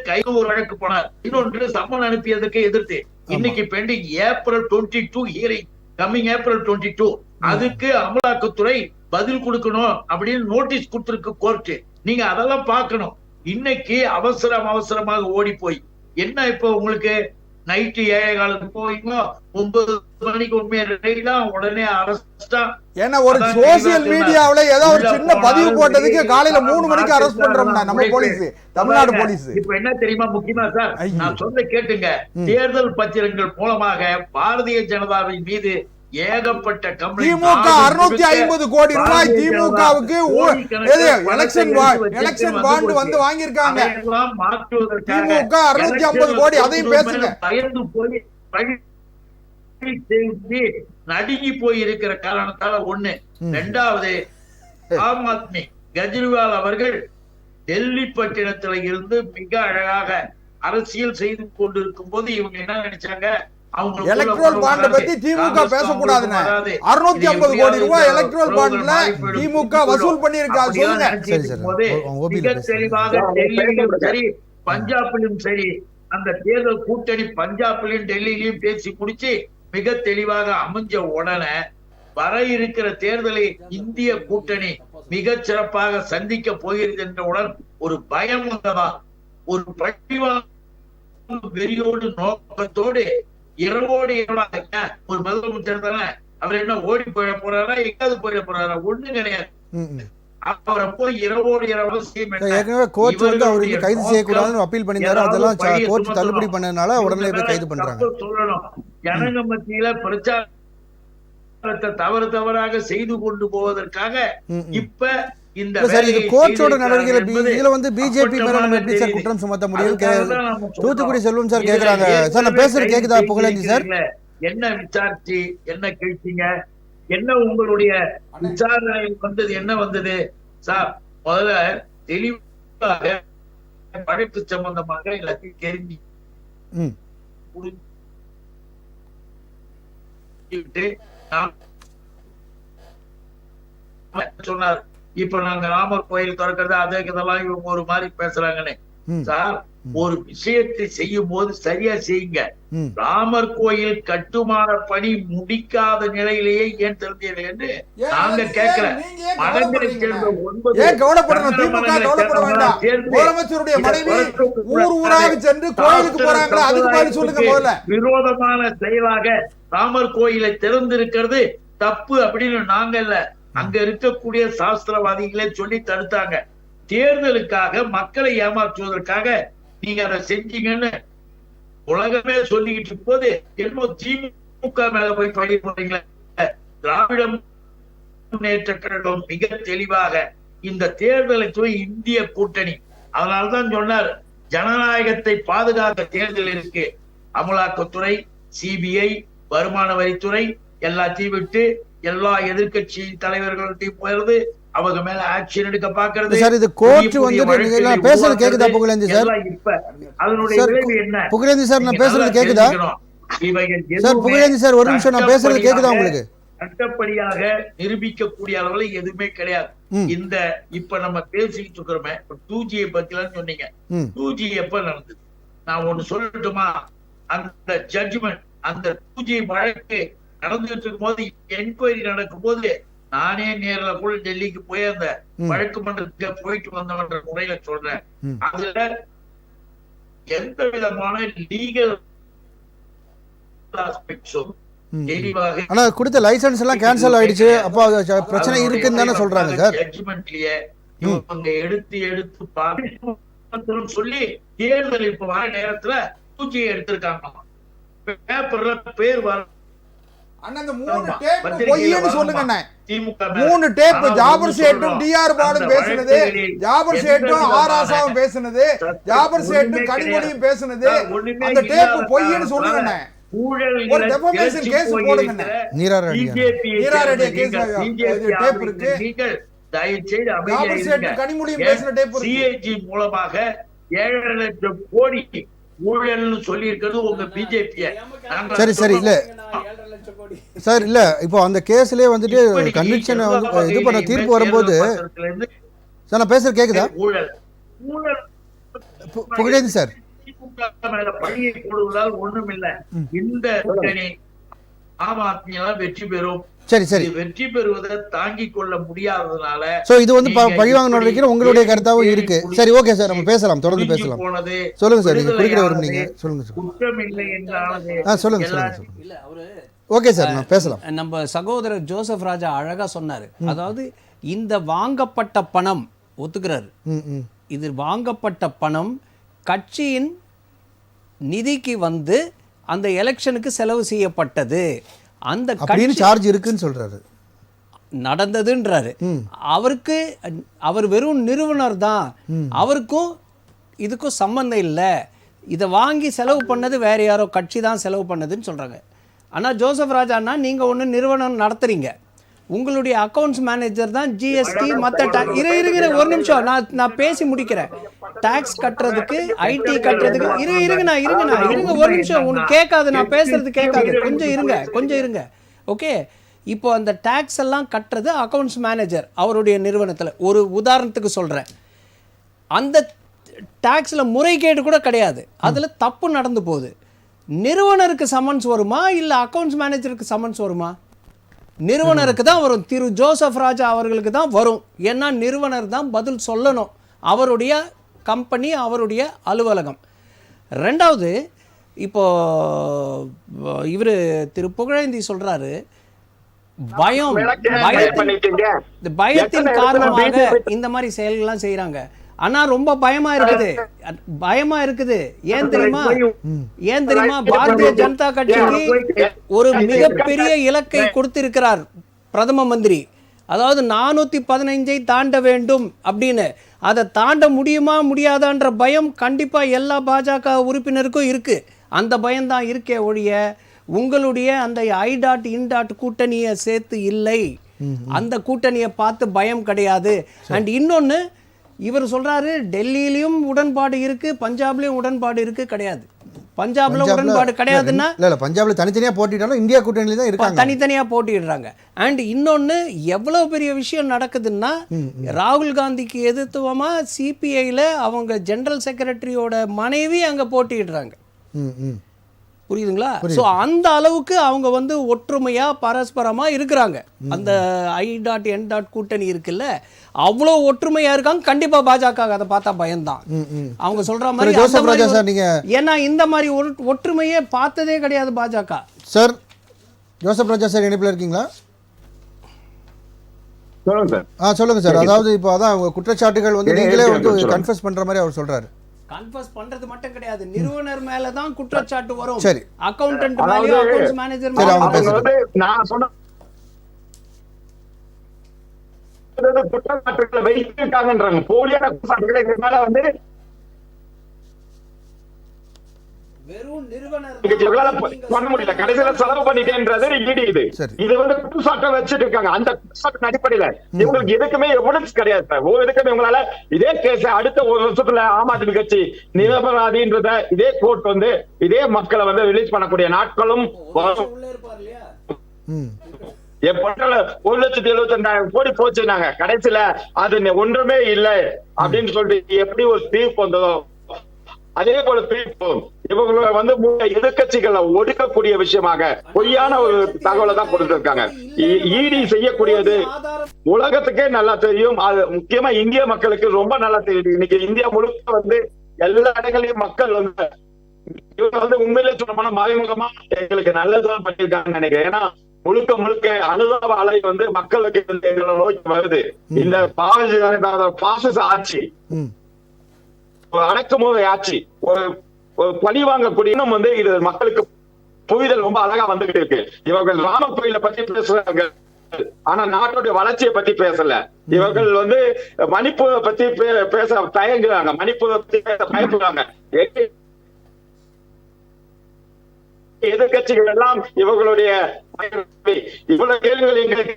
கைது ஒரு வழக்கு போனார். இன்னொன்று சம்மன் அனுப்பியதுக்கு எதிர்த்து இன்னைக்கு pending April 22 hearing coming April 22 அதுக்கு அமலாக்கத்துறை பதில் கொடுக்கணும் அப்படின்னு நோட்டீஸ் கொடுத்திருக்கு கோர்ட்டு. நீங்க அதெல்லாம் பார்க்கணும். இன்னைக்கு அவசரமாக ஓடி போய் என்ன இப்ப உங்களுக்கு நைட்டு 7:15 போயிங்க 9 மணிக்கு உண்மையா உடனே அரெஸ்டா. ஏன்னா ஒரு சோசியல் மீடியாவுல ஏதோ ஒரு சின்ன பதிவு போட்டதுக்கு காலையில 3 மணிக்கு அரெஸ்ட் பண்றோம்னா நம்ம போலீஸ், தமிழ்நாடு போலீஸ். இப்ப என்ன தெரியுமா முக்கியமா சார், நான் சொல்ல கேட்டுங்க. தேர்தல் பத்திரங்கள் மூலமாக பாரதிய ஜனதாவின் மீது ஏகப்பட்ட திமுக 650 கோடி ரூபாய் திமுகவுக்கு எலெக்ஷன் பாண்ட் வாங்கியிருக்காங்க. திமுக 650 கோடி, அதையும் பேசுங்க. பயந்து போய் நடுங்கி போய் இருக்கிற காரணத்தால ஒண்ணு. ரெண்டாவது, ஆம் ஆத்மி கெஜ்ரிவால் அவர்கள் டெல்லி பட்டினத்துல இருந்து மிக அழகாக அரசியல் செய்து கொண்டிருக்கும் போது இவங்க என்ன நினைச்சாங்க, எலக்ட்ரல் பாண்ட் பத்தி திமுக பேசக்கூடாதுன்னு 650 கோடி ரூபாய் எலக்ட்ரல் பாண்ட்ல திமுக வசூல் பண்ணிருக்காங்க. சொல்லுங்க. மிக தெளிவாக டெல்லியிலும் சரி பஞ்சாபிலும் சரி அந்த தேர்தல் கூட்டணி பஞ்சாபிலும் டெல்லியிலும் பேசி முடிச்சு மிக தெளிவாக அமைஞ்ச உடனே வர இருக்கிற தேர்தலை இந்திய கூட்டணி மிக சிறப்பாக சந்திக்க போகிறது என்றவுடன் ஒரு பயம் வந்ததா, ஒரு வெறியோடு நோக்கத்தோடு இரவோடு இரவாக ஒரு முதலமைச்சர் தானே அவர் என்ன ஓடி போயிட போறாரா எங்காவது போயிட போறாரா? ஒண்ணு கிடையாது. அவரை போய் இரவோடு இரவு கைது செய்யக்கூடாதுன்னு அப்பீல் பண்ணிருந்தாரு. அதெல்லாம் கோர்ட் தள்ளுபடி பண்ணதுனால உடனே போய் கைது பண்றாங்க. சொல்லணும், ஜனங்க மத்தியில பிரச்சாரத்தை தவறாக செய்து கொண்டு போவதற்காக இப்ப இந்த கோர்ட்டோட நடவடிக்கைகள் இதுல பிஜேபி மேல நம்ம எப்படி சார் குற்றம் சுமத்த முடியும்? தூத்துக்குடி செல்வம் சார் கேக்குறாங்க. சார் நான் பேசுறது கேக்குதா புகழேந்தி சார்? என்ன விசாரிச்சு என்ன கேட்டீங்க, என்ன உங்களுடைய விசாரணை என்ன வந்தது சார்? முதல்ல தெளிவாக வழக்கு சம்பந்தமாக எல்லாத்தையும் தெரிஞ்சு சொன்னார். இப்ப நாங்க ராமர் கோயில் திறக்கிறது அதெல்லாம் இவங்க ஒரு மாதிரி பேசுறாங்கன்னு. சார், ஒரு விஷயத்தை செய்யும் போது சரியா செய்யுங்க. ராமர் கோயில் கட்டுமான பணி முடிக்காத நிலையிலேயே ஏன் திறந்தீர்கள் என்று நாங்க கேட்கிறேன். மடங்களை சேர்ந்த 9 விரோதமான செயலாக ராமர் கோயிலை திறந்திருக்கிறது தப்பு அப்படின்னு நாங்க இல்ல, அங்க இருக்கக்கூடிய சாஸ்திரவாதிகளே சொல்லி தடுத்தாங்க. தேர்தலுக்காக மக்களை ஏமாற்றுவதற்காக நீங்க அதை செஞ்சீங்கன்னு உலகமே சொல்லிக்கிட்டு இருக்கும் போது என்னமோ திமுக மேல போய் பழி போறீங்களே. திராவிட முன்னேற்ற கழகம் மிக தெளிவாக இந்த தேர்தலை இந்திய கூட்டணி, அதனால்தான் சொன்னார் ஜனநாயகத்தை பாதுகாக்க தேர்தல் இருக்கு. அமலாக்கத்துறை, சிபிஐ, வருமான வரித்துறை எல்லாத்தையும் விட்டு எல்லா எதிர்கட்சி தலைவர்களையும் போயிருது அவங்க மேல ஆக்ஷன் எடுக்க பாக்குறது. சார், இது கோர்ட் நீங்க பேசுறது கேக்குதா புகழேந்தி சார்? அதனுடைய விளைவு என்ன புகழேந்தி சார்? நான் பேசுறது கேக்குதா சார்? புகழேந்தி சார் ஒரு நிமிஷம், நான் பேசுறது கேக்குதா உங்களுக்கு? சட்டப்படியாக நிரூபிக்கக்கூடிய அளவுல எதுவுமே கிடையாது. இந்த இப்ப நம்ம பேசிட்டு இருக்கிறோமே 2G பத்திலாம் சொன்னீங்க. 2G எப்ப நடந்தது? நான் ஒண்ணு சொல்லட்டுமா? அந்த ஜட்ஜ்மெண்ட், அந்த 2G வழக்கு நடந்துட்டு இருக்கும் போது, என்கொயரி நடக்கும் போது நானே நேர்ல கூட டெல்லிக்கு போய் அந்த வழக்கு மன்றத்துக்கு போயிட்டு வந்தவன்ற முறையில சொல்றேன். அதுல எந்த விதமான லீகல் ஆஸ்பெக்ட்ஸும் தெளிவாக ஆனா கொடுத்த லைசென்ஸ் எல்லாம் கேன்சல் ஆயிடுச்சு. அப்ப பிரச்சனை இருக்குன்னு தானே சொல்றாங்க சார். ஜட்ஜ்மெண்ட்லயே இவங்க எடுத்து சொல்லி தேர்தல் இப்ப வர நேரத்துல 2G எடுத்திருக்காங்க. பேப்பர்ல பேர் வர அண்ணா இந்த 3 ஆமா. டேப் பத்திரிகையில பொய்ன்னு வருமா? சொல்லுங்க அண்ணா. திமுக 3 டேப் ஆனா ஜாபர் ஒண்ணு சேட்டும் சொல்றோம். டிஆர் பாலும் அந்த பேசுனது, வழக்குகளில் ஜாபர் எந்த சேட்டும் விதமான ஆராசாவும் பேசுனது, ஜாபர் சேட்டும் ஒண்ணுமே கனிமொழியும் கிடையாது. பேசுனது, ஒண்ணுமே அந்த டேப் இல்லாத பொய்ன்னு சொல்லுங்க அண்ணா. ஊழல்களை ஒரு defamation திரட்சி case போடுங்க. நீராரடியா. நீராரடியா case டேப் இருக்கு. நீங்கள் தயவு செய்து அமைதியா ஜாபர் இருங்க. சேட்டும் கனிமொழியும் பேசின டேப் இருக்கு. சிஏஜி மூலமாக 7.5 லட்சம் கோடி ஊழல்னு சொல்லி இருக்கிறது உங்க பிஜேபிய. சரி சரி இல்ல சார் இல்ல இப்போ அந்த கேஸ்லயே வந்துட்டு கன்விக்ஷன் வந்து இது பண்ண தீர்ப்பு வரும்போது சார் நான் பேசுறது கேக்குதா? ஊழல் ஊழல் புகழேந்தி சார். திமுக மேல பழியை போடுவதால் ஒண்ணும் இல்ல. இந்த கூட்டணி ஆம் ஆத்மியெல்லாம் வெற்றி பெறும். சரி சரி. இது வெற்றி பெறுவதை தாங்கிக் கொள்ள முடியாததுனால சோ இது வந்து பழிவாங்க நடவடிக்கை உங்களுடைய கருத்தாவும் இருக்கு. சரி ஓகே சார், நம்ம பேசலாம், தொடர்ந்து பேசலாம். போனது சொல்லுங்க சார், நீங்க குறுக்கிட விரும்புறீங்க சொல்லுங்க சார். குற்றம் இல்லை என்றானது. சொல்லுங்க சொல்லுங்க. இல்ல அவரு ஓகே சார், நான் பேசலாம். நம்ம சகோதரர் ஜோசப் ராஜா அழகா சொன்னாரு. அதாவது இந்த வாங்கப்பட்ட பணம் ஒத்துக்கிறாரு. இது வாங்கப்பட்ட பணம் கட்சியின் நிதிக்கு வந்து அந்த எலெக்ஷனுக்கு செலவு செய்யப்பட்டது. அந்த அப்படின்னு சார்ஜ் இருக்குன்னு சொல்றாரு, நடந்ததுன்றாரு. அவருக்கு அவர் வெறும் நிறுவனர் தான், அவருக்கும் இதுக்கும் சம்பந்தம் இல்லை. இதை வாங்கி செலவு பண்ணது வேற யாரோ கட்சி தான் செலவு பண்ணதுன்னு சொல்றாங்க. ஆனால் ஜோசப் ராஜாண்ணா நீங்க ஒன்று நிறுவனம் நடத்துறீங்க, உங்களுடைய அக்கௌண்ட்ஸ் மேனேஜர் தான் ஜிஎஸ்டி மற்ற இருங்க ஒரு நிமிஷம் நான் பேசி முடிக்கிறேன். டாக்ஸ் கட்டுறதுக்கு ஐடி கட்டுறதுக்கு இருங்க ஒரு நிமிஷம். உனக்கு கேட்காது, நான் பேசுறது கேட்காது, கொஞ்சம் இருங்க. ஓகே, இப்போ அந்த டாக்ஸ் எல்லாம் கட்டுறது அக்கௌண்ட்ஸ் மேனேஜர் அவருடைய நிறுவனத்தில். ஒரு உதாரணத்துக்கு சொல்கிறேன், அந்த டாக்ஸில் முறைகேடு கூட கிடையாது, அதில் தப்பு நடந்து போகுது. நிறுவனருக்கு சம்மன்ஸ் வருமா இல்லை அக்கௌண்ட்ஸ் மேனேஜருக்கு சம்மன்ஸ் வருமா? நிறுவனருக்கு தான் வரும். திரு ஜோசப் ராஜா அவர்களுக்கு தான் வரும். ஏன்னா நிறுவனர் தான் பதில் சொல்லணும், அவருடைய கம்பெனி, அவருடைய அலுவலகம். ரெண்டாவது, இப்போ இவர் திரு புகழேந்தி சொல்றாரு பயத்தின் காரணமாக இந்த மாதிரி செயல்கள்லாம் செய்யறாங்க. ஆனா ரொம்ப பயமா இருக்குது. ஏன் தெரியுமா? பாரதிய ஜனதா கட்சிக்கு ஒரு மிகப்பெரிய இலக்கை கொடுத்திருக்கிறார் பிரதம மந்திரி. அதாவது 415 தாண்ட வேண்டும் அப்படின்னு. அதை தாண்ட முடியுமா முடியாதான்ற பயம் கண்டிப்பா எல்லா பாஜக உறுப்பினருக்கும் இருக்கு. அந்த பயம்தான் இருக்கே ஒழிய உங்களுடைய அந்த i.in. கூட்டணியை சேர்த்து இல்லை. அந்த கூட்டணியை பார்த்து பயம் கிடையாது. அண்ட் இன்னொன்னு, இவர் சொல்றாரு டெல்லியிலும் உடன்பாடு இருக்கு, பஞ்சாப்லயும் உடன்பாடு இருக்கு. கிடையாது. பஞ்சாப்ல உடன்பாடு கிடையாதுன்னா இல்ல, பஞ்சாப்ல தனித்தனியா போட்டிட்டாலும் இந்தியா கூட்டணியில தான் இருக்காங்க, தனித்தனியா போட்டிடுறாங்க. அண்ட் இன்னொன்னு, எவ்வளவு பெரிய விஷயம் நடக்குதுன்னா, ராகுல் காந்திக்கு எதிர்த்துவமா சிபிஐல அவங்க ஜெனரல் செக்ரட்டரியோட மனைவி அங்க போட்டிடுறாங்க. புரியுதுங்களா? ஸோ அந்த அளவுக்கு அவங்க வந்து ஒற்றுமையா பரஸ்பரமா இருக்கிறாங்க. அந்த i.n. கூட்டணி இருக்குல்ல, அவ்வளோ ஒற்றுமையா இருக்காங்க. கண்டிப்பா பாஜக அதை பார்த்தா பயம்தான். அவங்க சொல்ற மாதிரி ஜோசப் ராஜா சார், நீங்க ஏன்னா இந்த மாதிரி ஒற்றுமையே பார்த்ததே கிடையாது பாஜக. சார் ஜோசப் ராஜா சார் இணைப்பில் இருக்கீங்களா? சொல்லுங்க சார். சொல்லுங்க சார். அதாவது இப்போ அதான் உங்க குற்றச்சாட்டுகள் வந்து நீங்களே வந்து கன்ஃபஸ் பண்ற மாதிரி அவர் சொல்றாரு. கன்ஃபஸ் பண்றது மட்டும் கிடையாது, நிறுவனர் மேல தான் குற்றச்சாட்டு வரும். சரி, அக்கவுண்டன்ட் மேல, அக்கவுண்ட்ஸ் மேனேஜர் மேல. நான் சொன்ன குற்றச்சாட்டுகளை வைத்திருக்காங்கன்றாங்க. போலியான குற்றச்சாட்டுகளை இது மேல வந்து வெறும் நிறுவனர் பண்ண முடியல. கடைசியில செலவு பண்ணிட்டேன்றது இது. இது வந்து குற்றச்சாட்டை வச்சுட்டு இருக்காங்க. அந்த குற்றச்சாட்டின் அடிப்படையில இவங்களுக்கு எதுக்குமே எவிடன்ஸ் கிடையாது. எதுக்குமே உங்களால இதே கேஸ் அடுத்த ஒரு வருஷத்துல ஆம் ஆத்மி கட்சி நிரபராதின்றத இதே கோர்ட் வந்து இதே மக்களை வந்து ரிலீஸ் பண்ணக்கூடிய நாட்களும் எப்ப 1,72,000 கோடி போச்சுனாங்க. கடைசியில அது ஒன்றுமே இல்லை அப்படின்னு சொல்லிட்டு எப்படி ஒரு தீர்ப்பு வந்ததோ அதே போல தீர்ப்பு இவங்களை வந்து எதிர்கட்சிகளை ஒடுக்கக்கூடிய விஷயமாக பொய்யான ஒரு தகவலை தான் கொடுத்திருக்காங்க. இடி செய்யக்கூடியது உலகத்துக்கே நல்லா தெரியும். அது முக்கியமா இந்திய மக்களுக்கு ரொம்ப நல்லா தெரியும். இன்னைக்கு இந்தியா முழுக்க வந்து எல்லா இடங்களையும் மக்கள் வந்து இவங்க வந்து உண்மையிலே சொன்னமான மறைமுகமா எங்களுக்கு நல்லதுதான் பண்ணியிருக்காங்கன்னு நினைக்கிறேன். ஏன்னா முழுக்க அனுதாப அலை வந்து மக்களுக்கு எங்களை நோக்கி வருது. இந்த பாசிச ஆட்சி, அடக்குமுறை ஆட்சி, ஒரு பழி வாங்கக்கூடிய வந்து இது மக்களுக்கு புரிதல் ரொம்ப அழகா வந்துகிட்டு இருக்கு. இவர்கள் ராம கோயிலை பத்தி பேசுறாங்க, ஆனா நாட்டுடைய வளர்ச்சியை பத்தி பேசல. இவர்கள் வந்து மணிப்பூரை பத்தி பேச தயங்குறாங்க, மணிப்பூரை பத்தி பேச பயப்படுறாங்க. எதிர்கட்சிகள் எல்லாம் இவர்களுடைய இவ்வளவு கேள்விகள் எங்களுக்கு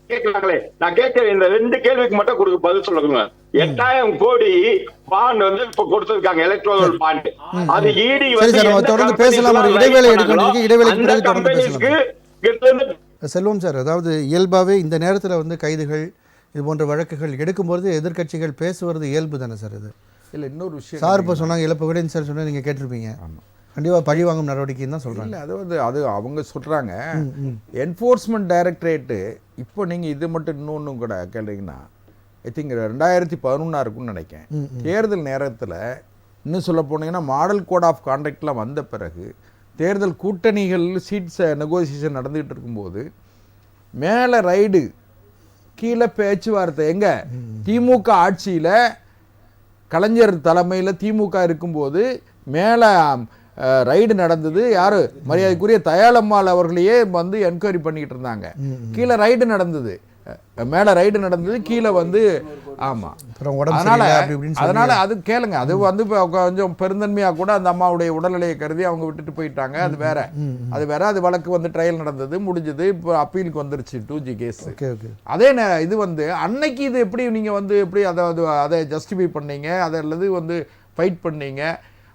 கேட்கிறாங்களே, நான் கேட்கிறேன், இந்த 2 கேள்விக்கு மட்டும் கொடுக்க பதில் சொல்லுங்க. 8000 கோடி பாண்ட் வந்து இப்ப கொடுத்திருக்காங்க, எலக்ட்ரோல் பாண்ட். அது ஈடி வந்து தொடர்ந்து பேசலாம், ஒரு இடைவேளை எடுக்கணும். இடைவேளைக்கு பிறகு தொடர்ந்து பேசலாம். செல்வம் சார், அதாவது இயல்பாகவே இந்த நேரத்தில் வந்து கைதுகள் இது போன்ற வழக்குகள் எடுக்கும்போது எதிர்க்கட்சிகள் பேசுவது இயல்பு தானே சார்? இது இல்லை, இன்னொரு விஷயம் சார் இப்போ சொன்னாங்க, இழப்பு விடைன்னு சார் சொன்னால் நீங்கள் கேட்டிருப்பீங்க. கண்டிப்பாக பழி வாங்கும் நடவடிக்கைன்னு தான் சொல்கிறாங்க. இல்லை, அது அவங்க சொல்கிறாங்க. என்ஃபோர்ஸ்மெண்ட் டைரக்டரேட்டு இப்போ நீங்கள் இது மட்டும் இன்னொன்றும் கூட கேட்டீங்கன்னா, ஐ திங்க் 2011 இருக்குன்னு நினைக்கிறேன். தேர்தல் நேரத்தில் இன்னும் சொல்ல போனீங்கன்னா மாடல் கோட் ஆஃப் கான்டக்ட்லாம் வந்த பிறகு தேர்தல் கூட்டணிகள் சீட்ஸ் நெகோசியேஷன் நடந்துகிட்டு இருக்கும்போது மேலே ரைடு கீழே பேச்சுவார்த்தை. எங்கே திமுக ஆட்சியில் கலைஞர் தலைமையில் திமுக இருக்கும்போது மேலே ரைடு நடந்தது. யார்? மரியாதைக்குரிய தயாளம்மாள் அவர்களையே வந்து என்கொயரி பண்ணிக்கிட்டு இருந்தாங்க. கீழே ரைடு நடந்தது, மேலே ரைடு நடந்தது, கீழே வந்து ஆமாம். அதனால அது கேளுங்க, அது வந்து கொஞ்சம் பெருந்தன்மையாக கூட அந்த அம்மாவுடைய உடல்நிலையை கருதி அவங்க விட்டுட்டு போயிட்டாங்க. அது வேற, அது வழக்கு வந்து ட்ரையல் நடந்தது, முடிஞ்சது, இப்போ அப்பீலுக்கு வந்துருச்சு 2G கேஸ். அதே இது வந்து அன்னைக்கு இது எப்படி நீங்கள் வந்து எப்படி அதை ஜஸ்டிஃபை பண்ணீங்க, அதை அல்லது வந்து ஃபைட் பண்ணீங்க.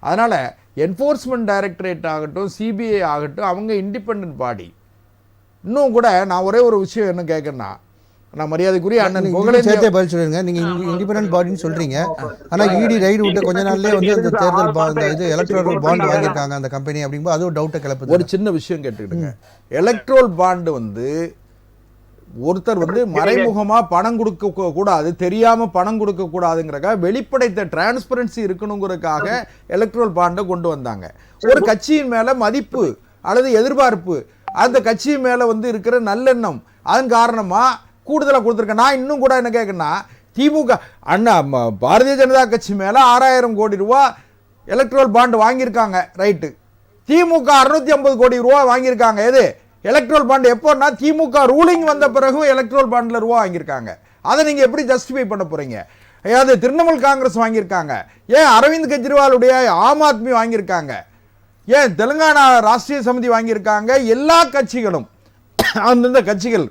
அதனால் என்ஃபோர்ஸ்மெண்ட் டைரக்டரேட் ஆகட்டும், சிபிஐ ஆகட்டும், அவங்க இண்டிபெண்ட் பாடி. இன்னும் கூட நான் ஒரே ஒரு விஷயம் என்ன கேட்குறேன்னா, நான் மரியாதைக்குரிய அண்ணன் சேர்த்தே பதில் சொல்லுங்க. நீங்க இண்டிபெண்டன்ட் பாடின்னு சொல்றீங்க, ஆனா இடி ரைடு விட்ட கொஞ்ச நாள்லயே வந்து அந்த தேர்தல் இது எலக்ட்ரோல் பாண்ட் வாங்கியிருக்காங்க அந்த கம்பெனி அப்படிங்கும்போது அது ஒரு டவுட்டை கிளப்புது. ஒரு சின்ன விஷயம் கேட்டுக்கிட்டுங்க, எலக்ட்ரோல் பாண்டு வந்து ஒருத்தர் வந்து மறைமுகமா பணம் கொடுக்க கூடாது, தெரியாம பணம் கொடுக்க கூடாதுங்கிறக்காக வெளிப்படைத்த டிரான்ஸ்பரன்சி இருக்கணுங்கிறதுக்காக எலக்ட்ரோல் பாண்டை கொண்டு வந்தாங்க. ஒரு கட்சியின் மேல மதிப்பு அல்லது எதிர்பார்ப்பு, அந்த கட்சியின் மேல வந்து இருக்கிற நல்லெண்ணம், அதன் காரணமா கூடுதலாக கொடுத்துருக்கேன். நான் இன்னும் கூட என்ன கேட்கணும்னா, திமுக அண்ணா பாரதிய ஜனதா கட்சி மேல 6000 கோடி ரூபா எலக்ட்ரோல் பாண்ட் வாங்கியிருக்காங்க, ரைட்டு. திமுக 650 கோடி ரூபா வாங்கியிருக்காங்க. எது எலக்ட்ரோல் பாண்ட்? எப்போன்னா திமுக ரூலிங் வந்த பிறகு எலக்ட்ரோல் பாண்ட்ல ரூபா வாங்கியிருக்காங்க. அதை நீங்க எப்படி ஜஸ்டிஃபை பண்ண போறீங்க? அது திரிணாமுல் காங்கிரஸ் வாங்கியிருக்காங்க, ஏன் அரவிந்த் கெஜ்ரிவாலுடைய ஆம் ஆத்மி வாங்கியிருக்காங்க, ஏன் தெலுங்கானா ராஷ்டிரிய சமிதி வாங்கியிருக்காங்க. எல்லா கட்சிகளும் அந்தந்த கட்சிகள்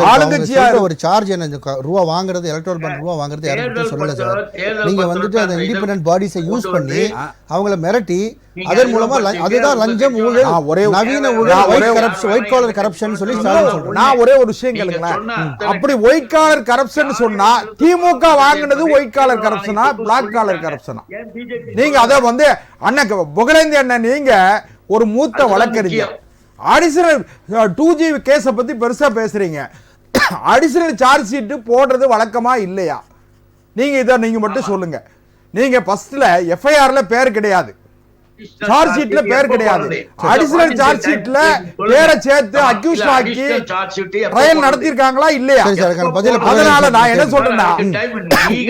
ஆளுங்கட்சியா ஒரு சார்ஜ் என்ன ரூபா வாங்குறது, எலக்ட்ரோல் பாண்ட் ரூபா வாங்குறது யாரும் சொல்லல சார். நீங்க வந்துட்டு அந்த இண்டிபெண்டன்ட் பாடிஸை யூஸ் பண்ணி அவங்கள மிரட்டி அதன் மூலமா அதுதான் லஞ்சம், ஊழல், நவீன ஊழல், ஒயிட் காலர் கரப்ஷன் சொல்லி சொல்றேன். நான் ஒரே ஒரு விஷயம் கேளுங்களேன், அப்படி ஒயிட் காலர் கரப்ஷன் சொன்னா திமுக வாங்குனது ஒயிட் காலர் கரப்ஷனா பிளாக் காலர் கரப்ஷனா? நீங்க அத வந்து அண்ணன் புகழேந்தி அண்ணன், நீங்க ஒரு மூத்த வழக்கறிஞர், அடிஷனல் 2G கேஸை பத்தி பெருசா பேசுறீங்க. அடிஷனல் சார்ஜ் ஷீட் போடுறது வழக்கமா இல்லையா? நீங்க இதை நீங்க மட்டும் சொல்லுங்க. நீங்க ஃபர்ஸ்ட்ல எஃப்ஐஆர்ல பேர் கிடையாது, சார்ஜ் ஷீட்ல பேர் கிடையாது, அடிஷனல் சார்ஜ் ஷீட்ல பேரை சேர்த்து அக்யூஸ் ஆக்கி ட்ரையல் நடத்திருக்காங்களா இல்லையா? அதனால நான் என்ன சொல்றேன்னா,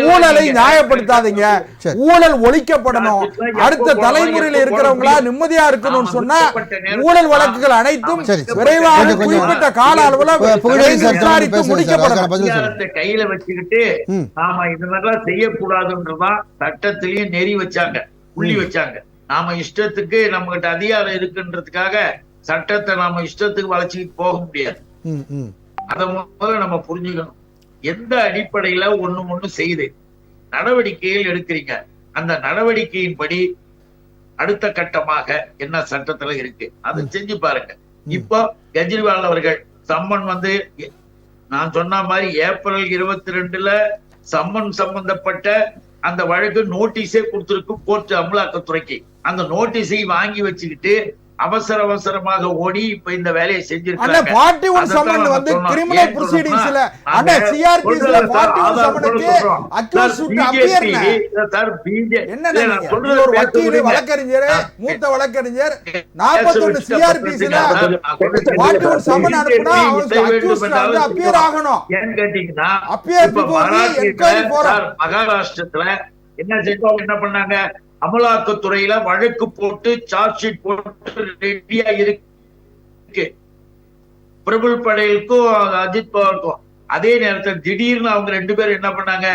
ஊழலை நியாயப்படுத்தாதீங்க, ஊழல் ஒழிக்கப்படணும். அடுத்த தலைமுறையில் இருக்கிறவங்களா நிம்மதியா இருக்கணும்னு சொன்னா ஊழல் வழக்குகள் அனைத்தும் விரைவாக குறிப்பிட்ட கால அளவுல விசாரித்து முடிக்கப்படணும். கையில வச்சுக்கிட்டு நாம இது மாதிரிலாம் செய்யக்கூடாதுன்றதான் சட்டத்திலையும் நெறி வச்சாங்க, புள்ளி வச்சாங்க. நாம இஷ்டத்துக்கு நம்ம கிட்ட அதிகாரம் இருக்குன்றதுக்காக சட்டத்தை நாம இஷ்டத்துக்கு வளைச்சிக்கிட்டு போக முடியாது. அத முதல்ல நம்ம புரிஞ்சுக்கணும். எந்த அடிப்படையில ஒண்ணு செய்து நடவடிக்கைகள் எடுக்கிறீங்க, அந்த நடவடிக்கையின்படி அடுத்த கட்டமாக என்ன சட்டத்துல இருக்கு அதை செஞ்சு பாருங்க. இப்போ கெஜ்ரிவால் அவர்கள் சம்மன் வந்து நான் சொன்ன மாதிரி ஏப்ரல் 22 சம்மன் சம்பந்தப்பட்ட அந்த வழக்கு நோட்டீஸே கொடுத்திருக்கு கோர்ட், அமலாக்கத்துறைக்கு. அந்த நோட்டீஸை வாங்கி வச்சுக்கிட்டு அவசரமாக ஓடி இப்ப இந்த வேலையை செஞ்சிருக்காங்க. மூத்த வழக்கறிஞர் 41 சிஆர்பிசில மகாராஷ்டிரத்துல என்ன செஞ்சோம், என்ன பண்ணாங்க, அமலாக்கத்துறையில வழக்கு போட்டு சார்ஜ் ஷீட் போட்டு ரெடியா இருக்கு. இருக்கு பிரபுல் படேலுக்கும் அஜித் பவாருக்கும். அதே நேரத்தில் திடீர்னு அவங்க 2 பேரும் என்ன பண்ணாங்க,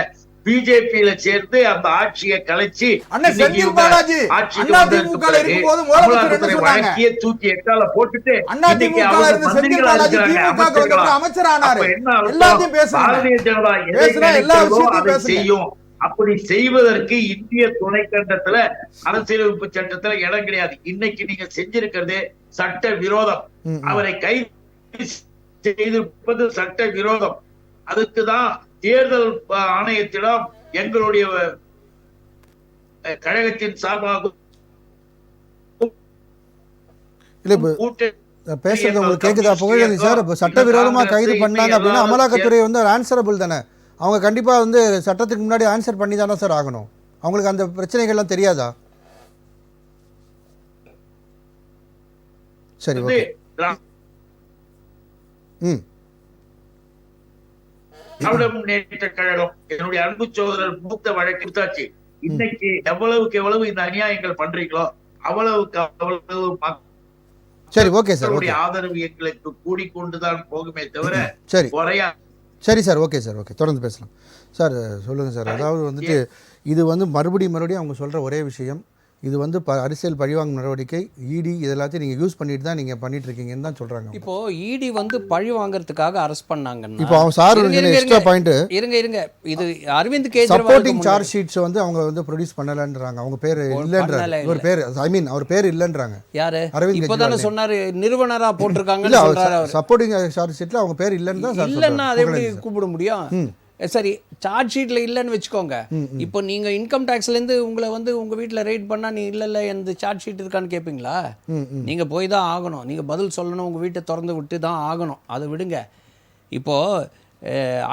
பிஜேபியில சேர்ந்து அந்த ஆட்சியை கலைச்சு அண்ணன் செந்தில் பாலாஜி அதிமுகல இருக்கும்போது முதலமைச்சர் என்ன சொன்னாங்க, வழக்கிய தூக்கி எட்டால போட்டுட்டு அதிமுகல இருந்து செந்தில் பாலாஜி திமுகக்கு வந்து அமைச்சர் ஆனாரு. எல்லாத்தையும் பேசுறாங்க. பாரதிய ஜனதா எல்லா விஷயத்தையும் பேசுங்க. செய்யும். அப்படி செய்வதற்கு இந்திய துணைக்கண்டத்துல அரசியலமைப்பு சட்டத்துல இடம் கிடையாது. இன்னைக்கு நீங்க செஞ்சிருக்கிறது சட்ட விரோதம். அவரை கைது செய்திருப்பது சட்ட விரோதம். அதுக்குதான் தேர்தல் ஆணையத்திடம் எங்களுடைய கழகத்தின் சார்பாக பேசுறது உங்களுக்கு கேக்குதா புகழேந்தி சார்? இப்போ சட்டவிரோதமா கைது பண்ணாங்க அப்படின்னா அமலாக்கத்துறை வந்து ஆன்சரபிள் தானே, அவங்க கண்டிப்பா வந்து சட்டத்துக்கு முன்னாடி ஆன்சர் பண்ணி தானே சார் ஆகணும். அவங்களுக்கு அந்த பிரச்சனைகள்லாம் தெரியாதா? சரி, ஓகே. திராவிட முன்னேற்ற கழகம் என்னுடைய அன்பு சோதரர் மூத்த வழக்கு. இன்னைக்கு எவ்வளவுக்கு எவ்வளவு இந்த அநியாயங்கள் பண்றீங்களோ அவ்வளவுக்கு அவ்வளவு சரி, ஓகே சார். ஆதரவு எங்களுக்கு கூடிக்கொண்டுதான் போகுமே தவிர சரி குறையா. சரி சார், ஓகே சார், ஓகே, தொடர்ந்து பேசலாம் சார். சொல்லுங்கள் சார். அதாவது வந்துட்டு இது வந்து மறுபடியும் அவங்க சொல்கிற ஒரே விஷயம், இது வந்து அரசியல் பழிவாங்கும் நடவடிக்கை, இடி இது எல்லாத்தையும் நீங்கள் யூஸ் பண்ணிட்டு தான் நீங்கள் பண்ணிட்டு இருக்கீங்கன்னு தான் சொல்கிறாங்க. இப்போ இடி வந்து பழி வாங்குறதுக்காக அரெஸ்ட் பண்ணாங்கன்னா இப்போ அவங்க சார் எக்ஸ்ட்ரா பாயிண்ட் இருங்க இது Arvind Kejriwal supporting charge sheets வந்து அவங்க வந்து ப்ரொடியூஸ் பண்ணலன்றாங்க. அவங்க பேர் இல்லைன்றாங்க. இவர் பேர் அவர் பேர் இல்லைன்றாங்க. யாரு? அரவிந்த் இப்போதானே சொன்னாரு நிறுவனரா போட்டிருக்காங்கன்னு சொல்றாரு. சப்போர்ட்டிங் சார்ஜ் ஷீட்ல அவங்க பேர் இல்லைன்னு தான் சார். இல்லைன்னா அதை எப்படி கூப்பிட முடியும்? சரி, சார்ஜ் ஷீட்ல இல்லைன்னு வச்சுக்கோங்க. இப்போ நீங்க இன்கம் டாக்ஸ்ல இருந்து உங்களை வந்து உங்க வீட்டுல ரைட் பண்ணா நீ இல்ல இந்த சார்ஜ் ஷீட் இருக்கான்னு கேட்பீங்களா? நீங்க போய் தான் ஆகணும், நீங்க பதில் சொல்லணும், உங்க வீட்டை திறந்து விட்டு தான் ஆகணும். அதை விடுங்க. இப்போ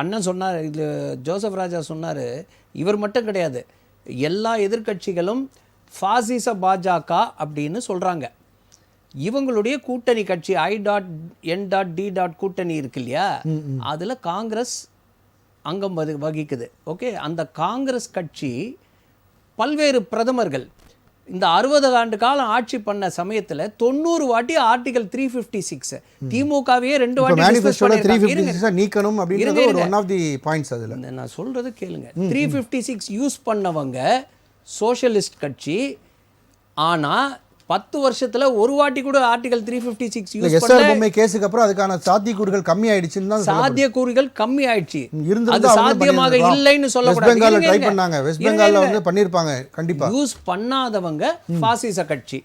அண்ணன் சொன்னார், இது ஜோசப் ராஜா சொன்னார், இவர் மட்டும் கிடையாது, எல்லா எதிர்கட்சிகளும் ஃபாசிச பாஜக அப்படின்னு சொல்றாங்க. இவங்களுடைய கூட்டணி கட்சி I.N.D. கூட்டணி இருக்கு இல்லையா, அதுல காங்கிரஸ் அங்கம் வகிக்குது. ஓகே, அந்த காங்கிரஸ் கட்சி பல்வேறு பிரதமர்கள் இந்த 60 ஆண்டு காலம் ஆட்சி பண்ண சமயத்தில் 90 வாட்டி ஆர்டிகல் 356 திமுகவே 2 வாட்டி நீக்கணும் அப்படிங்கிறது ஒரு ஒன் ஆஃப் தி பாயிண்ட்ஸ். அதுல நான் சொல்றது கேளுங்க. 356 யூஸ் பண்ணவங்க சோஷலிஸ்ட் கட்சி. ஆனா 10 வருஷத்துல ஒரு வாட்டி கூட ஆர்டிகல் 356 யூஸ் பண்ணல. கேஸுக்கு அப்புறம் அதுக்கான சாத்தியக்கூறுகள் கம்மி ஆயிடுச்சுன்னு தான் சாத்தியக்கூறுகள் கம்மி ஆயிடுச்சு. அது சாத்தியமாக இல்லைன்னு சொல்லக்கூடாது. வெஸ்ட் பெங்கால்ல ட்ரை பண்ணாங்க, வெஸ்ட் பெங்கால்ல வந்து பண்ணிருப்பாங்க கண்டிப்பா. யூஸ் பண்ணாதவங்க பாசிச கட்சி.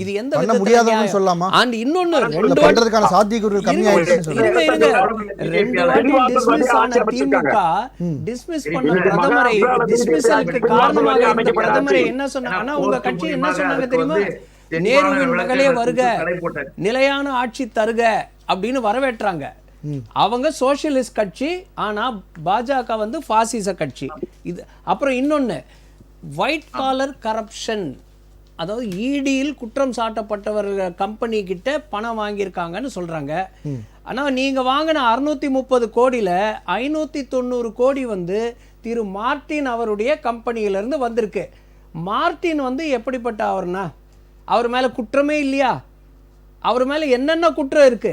இது எந்த பண்ண முடியாதவங்க சொல்லலாமா? அண்ட் இன்னொன்னு ரெண்டு பண்றதுக்கான சாத்தியக்கூறுகள் கம்மி ஆயிடுச்சுன்னு சொல்றாங்க. ரெண்டு வாட்டி டிஸ்மிஸ் ஆன திமுக டிஸ்மிஸ் பண்ண பிரதமரை டிஸ்மிஸ்ஸலுக்கு காரணமாக இருந்த பிரதமரை என்ன சொன்னாங்கன்னா, உங்க கட்சி என்ன சொன்னாங்க தெரியுமா? நேருவின் மகளே வருக, நிலையான ஆட்சி தருக அப்படின்னு வரவேற்றாங்க. அவங்க சோசியலிஸ்ட் கட்சி, ஆனா பாஜக வந்து பாசிச கட்சி. இது அப்புறம் இன்னொன்னு, ஒயிட் காலர் கரப்ஷன், அதாவது இடியில் குற்றம் சாட்டப்பட்டவர்கள் கம்பெனி கிட்ட பணம் வாங்கியிருக்காங்கன்னு சொல்றாங்க. ஆனா நீங்க வாங்கின 630 கோடியில 590 கோடி வந்து திரு மார்டின் அவருடைய கம்பெனியில இருந்து வந்திருக்கு. மார்டின் வந்து எப்படிப்பட்ட அவர்னா, அவர் மேல குற்றமே இல்லையா? அவர் மேல என்னென்ன குற்றம் இருக்கு?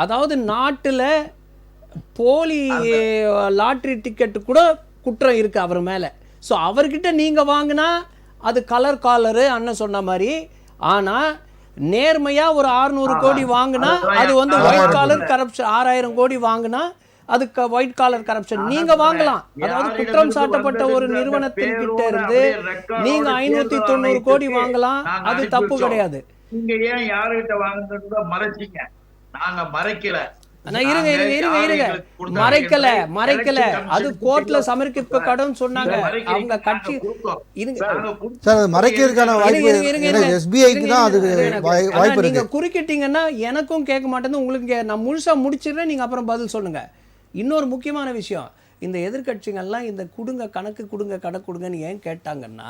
அதாவது நாட்டுல போலி லாட்டரி டிக்கெட் கூட குற்றம் இருக்கு அவர் மேல. ஸோ அவர்கிட்ட நீங்க வாங்கினா அது கலர் காலரு அண்ணன் சொன்ன மாதிரி. ஆனா நேர்மையா ஒரு 600 கோடி வாங்கினா அது வந்து ஒயிட் காலர் கரப்ஷன். 6000 கோடி வாங்கினா அதுக்கு ஒயிட் காலர் கரப்ஷன். நீங்க வாங்கலாம். அதாவது குற்றம் சாட்டப்பட்ட ஒரு நிறுவனத்தின் கிட்ட இருந்து நீங்க 590 கோடி வாங்கலாம், அது தப்பு கிடையாது. நீங்க ஏன் யாருகிட்ட வாங்குறத மறைச்சீங்க? நாங்க மறைக்கல. மறைக்கல அது கோர்ட்ல சமர்ப்பிக்கப்படும் சொன்னாங்க அவங்க கட்சி. நீங்க குறுக்கிட்டீங்கன்னா எனக்கும் கேட்க மாட்டேன்னு உங்களுக்கு நான் முழுசா முடிச்சிடுறேன், நீங்க அப்புறம் பதில் சொல்லுங்க. இன்னொரு முக்கியமான விஷயம், இந்த எதிர்கட்சிகள்லாம் இந்த கணக்கு கொடுங்கன்னு ஏன் கேட்டாங்கன்னா,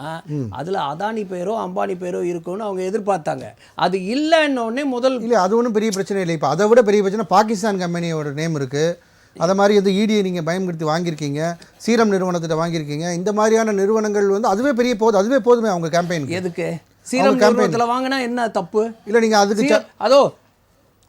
அதுல அதானி பேரோ அம்பானி பேரோ இருக்கும்னு அவங்க எதிர்பார்த்தாங்க. அது இல்லைன்னொடனே முதல் இல்லை, அது ஒன்றும் பெரிய பிரச்சனை இல்லை. இப்போ அதை விட பெரிய பிரச்சனை பாகிஸ்தான் கம்பெனியோட நேம் இருக்கு. அதை மாதிரி வந்து இடியை நீங்கள் பயன்படுத்தி வாங்கியிருக்கீங்க, சீரம் நிறுவனத்திட்ட வாங்கியிருக்கீங்க. இந்த மாதிரியான நிறுவனங்கள் வந்து அதுவே போதுமே அவங்க கேம்பெயின். எதுக்கு சீரம் நிறுவனத்தில் வாங்கினா என்ன தப்பு? இல்லை, நீங்கள் அதுக்கு அதோ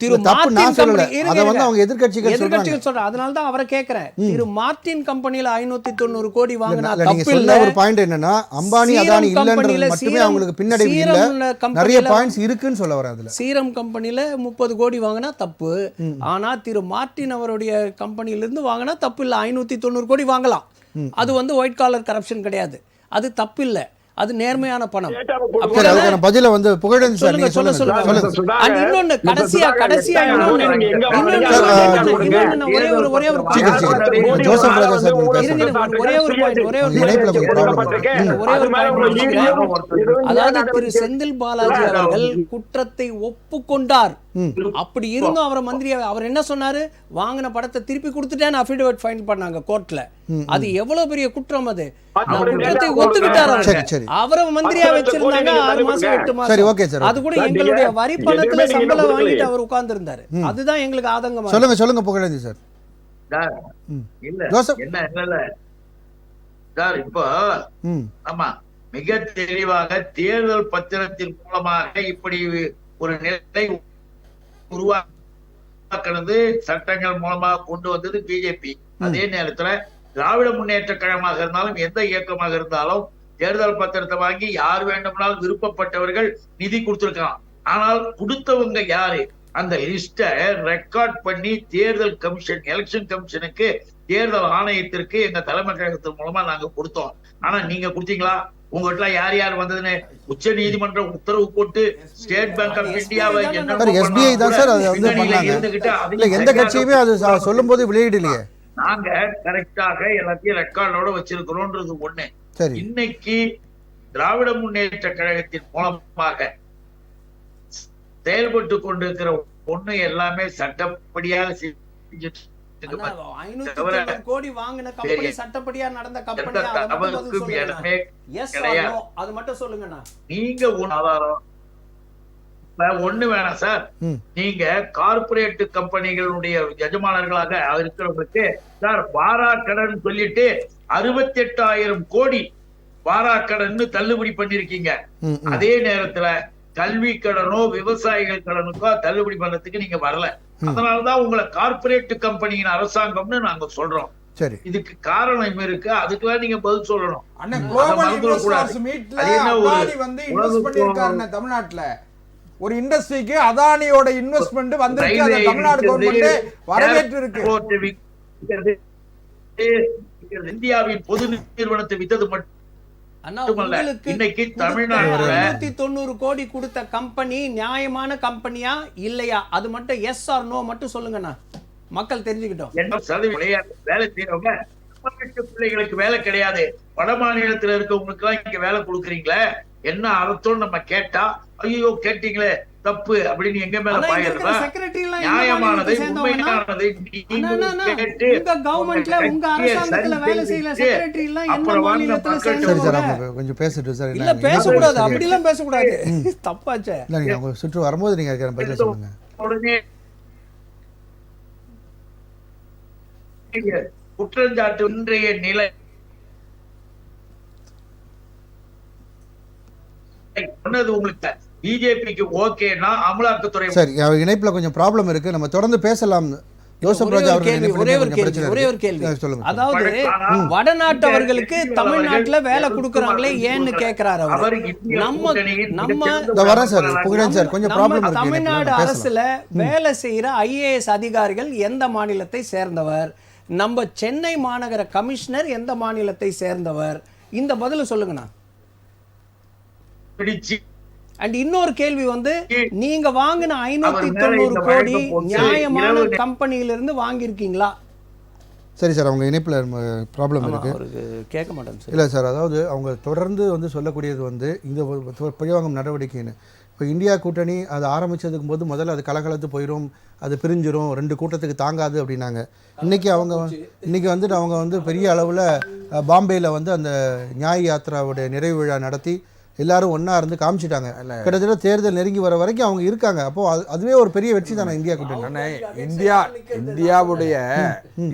திரு இல்ல, தப்பு நான் மார்டின் சொல்லல. கம்பெனி அதை வந்து அவங்க எதிர்க்கட்சிகள் எதிர்க்கட்சிகள் சொல்ற, அதனால தான் அவரை கேட்கிறேன். திரு மார்டின் கம்பெனில 590 கோடி வாங்கினா இல்ல, நீங்க தப்பு இல்ல. சொன்ன ஒரு பாயிண்ட் என்னன்னா அம்பானி சீரம் அதானி இல்லன்றது கம்பெனில மட்டுமே அவங்களுக்கு பின்னடைவு இல்ல, சீரம் கம்பெனில நிறைய பாயிண்ட்ஸ் இருக்குன்னு சொல்ல வரேன் அதுல. சீரம் கம்பெனில 30 கோடி வாங்கினா தப்பு. ஆனா திரு மார்டின் அவருடைய கம்பெனில இருந்து வாங்கினா தப்பு இல்ல. 590 கோடி வாங்கலாம். அது வந்து ஒயிட் காலர் கரப்ஷன் கிடையாது. அது தப்பு இல்ல. அது நேர்மையான பணம். சரி, அதுக்கான பதில வந்து புகழேந்தி சார் நீங்க சொல்லுங்க சொல்லுங்க. சொல்லுங்க. And இன்னொன்னு கடைசியா இன்னொன்னு ஒரே ஒரு சீக்கிரம் ஜோசப் ராஜா சார் நீங்க பேசுங்க. ஒரே ஒரு பாயிண்ட் இணைப்புல கொஞ்சம் ப்ராப்ளம் இருக்கு. அதாவது திரு செந்தில் பாலாஜி அவர்கள் குற்றத்தை ஒப்புக்கொண்டார். அப்படி இருந்தும் அவரை மந்திரி அவர் என்ன சொன்னாரு, வாங்கின படத்தை திருப்பி கொடுத்துட்டேன்னு அஃபிடவிட் ஃபைல் பண்ணாங்க கோர்ட்ல. அது எவ்வளவு பெரிய குற்றம். அது குற்றத்தை ஒத்துக்கிட்டார். அவரை மந்திரியா வச்சிருந்தாங்க 6 மாசம் 8 சரி, மாசம். Okay sir. அது கூட எங்களுடைய வரி பணத்துல சம்பளம் வாங்கிட்டு அவர் உட்கார்ந்து இருந்தாரு. அதுதான் எங்களுக்கு ஆதங்கமா. சொல்லுங்க புகழேந்தி சார். இல்ல ஜோசப் என்ன இல்ல சார், இப்போ ஆமா மிக தெளிவாக தேர்தல் பத்திரத்தின் மூலமாக இப்படி ஒரு நிலை உருவாக்குறது சட்டங்கள் மூலமாக கொண்டு வந்தது பிஜேபி. அதே நேரத்துல திராவிட முன்னேற்ற கழகமாக இருந்தாலும் எந்த இயக்கமாக இருந்தாலும் தேர்தல் பத்திரத்தை வாங்கி யார் வேண்டுமானாலும் விருப்பப்பட்டவர்கள் நிதி கொடுத்திருக்கலாம். ஆனால் கொடுத்தவங்க யாரு, அந்த லிஸ்ட ரெக்கார்ட் பண்ணி தேர்தல் கமிஷன், எலெக்ஷன் கமிஷனுக்கு, தேர்தல் ஆணையத்திற்கு எங்க தலைமை கழகத்தின் மூலமா நாங்க கொடுத்தோம். ஆனா நீங்க கொடுத்தீங்களா? உங்ககிட்ட யார் யார் வந்ததுன்னு உச்ச நீதிமன்றம் உத்தரவு போட்டு ஸ்டேட் பேங்க் ஆஃப் இந்தியாவை SBI தான் சார் அது வந்து பண்ணாங்க. இல்ல எந்த கட்சியுமே அது சொல்லும்போது வெளியிடலையே. நாங்க கரெக்டாக எல்லாத்தையும் ரெக்கார்டோட வச்சிருக்கிறோம்ன்றது ஒண்ணு. இன்னைக்கு திராவிட முன்னேற்ற கழகத்தின் மூலமாக செயல்பட்டு கொண்டிருக்கிற ஒண்ணு எல்லாமே சட்டப்படியாக செஞ்சுட்டு கோடி வாங்கின கம்பெனி சட்டப்படியா நடந்த கம்பெனி. அது மட்டும் சொல்லுங்கண்ணா. நீங்க ஆதாரம் ஒண்ணு வேணாம் சார். நீங்க கார்பரேட் கம்பெனிகளுடைய எஜமானர்களாக இருக்கிறவங்களுக்கு சார் வாராக்கடன் சொல்லிட்டு 68,000 கோடி வாராக்கடன் தள்ளுபடி பண்ணிருக்கீங்க. அதே நேரத்துல கல்வி கடனோ விவசாயிகள் கடனுக்கோ தள்ளுபடி பண்றதுக்கு நீங்க வரல. அதனாலதான் உங்களை கார்பரேட் கம்பெனியின் அரசாங்கம்னு நாங்க சொல்றோம். இதுக்கு காரணம் இருக்கு, அதுக்கெல்லாம் நீங்க பதில் சொல்லணும். தமிழ்நாட்டுல ஒரு இண்டஸ்ட்ரிக்கு அதானியோட இன்வெஸ்ட்மெண்ட் வந்திருக்கு. அது தமிழ்நாடு கவர்மெண்ட் வரவேற்று இருக்கு. இந்தியாவின் பொது நிறுவனத்தை வித்தது இன்னைக்கு தமிழ்நாட்டுல 190 கோடி கொடுத்த கம்பெனி நியாயமான கம்பெனியா இல்லையா? அது மட்டும் எஸ் ஆர் நோ மட்டும் சொல்லுங்கண்ணா, மக்கள் தெரிஞ்சுக்கிட்டோம். 80% வேலை செய்யறவங்க பிள்ளைகளுக்கு வேலை கிடையாது. வட மாநிலத்துல இருக்கவங்களுக்கு எல்லாம் இங்க வேலை கொடுக்குறீங்களே, என்ன அர்த்தம் நம்ம கேட்டா, ஐயோ கேட்டீங்களே தப்பு அப்படின்னு எங்க மேல பாயறதா? நியாயமானதை உண்மையானதை அப்புறம் கொஞ்சம் பேசிட்டு சார். இல்ல பேசக்கூடாது, அப்படிலாம் பேசக்கூடாது, தப்பாச்சே. நீங்க சுற்று வரும்போது நீங்க பதில் சொல்லுங்க. உடனே குற்றஞ்சாட்டு இன்றைய நிலை உங்களுக்கு பிஜேபிக்கு ஓகேனா அமலாக்கத்துறை. சரி, இணைப்புல கொஞ்சம் ப்ராப்ளம் இருக்கு, நம்ம தொடர்ந்து பேசலாம். ஜோசப் ராஜா அவர்கள் ஒரே ஒரு கேள்வி. அதாவது வடநாட்டவர்களுக்கு தமிழ்நாட்டுல வேலை கொடுக்கறாங்களே ஏன்னு கேக்குறாரு அவர். நம்ம தமிழ்நாடு அரசுல வேலை செய்யற IAS அதிகாரிகள் எந்த மாநிலத்தை சேர்ந்தவர், நம்ம சென்னை மாநகர கமிஷனர் எந்த மாநிலத்தை சேர்ந்தவர், இந்த பதில சொல்லுங்கண்ணா. அண்ட் இன்னொரு கேள்வி வந்து, நீங்க வாங்கின 590 கோடி நியாயமான கம்பெனியில இருந்து வாங்கியிருக்கீங்களா? சரி சார், அவங்க இணைப்பில் ப்ராப்ளம் இருக்கு, கேட்க மாட்டேன் சார். இல்லை சார், அதாவது அவங்க தொடர்ந்து வந்து சொல்லக்கூடியது வந்து இந்த பழிவாங்கும் நடவடிக்கைன்னு. இப்போ இந்தியா கூட்டணி அது ஆரம்பித்ததுக்கும் போது முதல்ல அது கலகலத்து போயிடும், அது பிரிஞ்சிரும், 2 கூட்டத்துக்கு தாங்காது அப்படின்னாங்க. இன்றைக்கி வந்துட்டு அவங்க வந்து பெரிய அளவில் பாம்பேயில் வந்து அந்த நியாய யாத்திராவுடைய நிறைவு விழா நடத்தி எல்லாரும் ஒன்றா இருந்து காமிச்சிட்டாங்க. கிட்டத்தட்ட தேர்தல் நெருங்கி வர வரைக்கும் அவங்க இருக்காங்க. அப்போது அதுவே ஒரு பெரிய வெற்றி தானே இந்தியா கூட்டணி.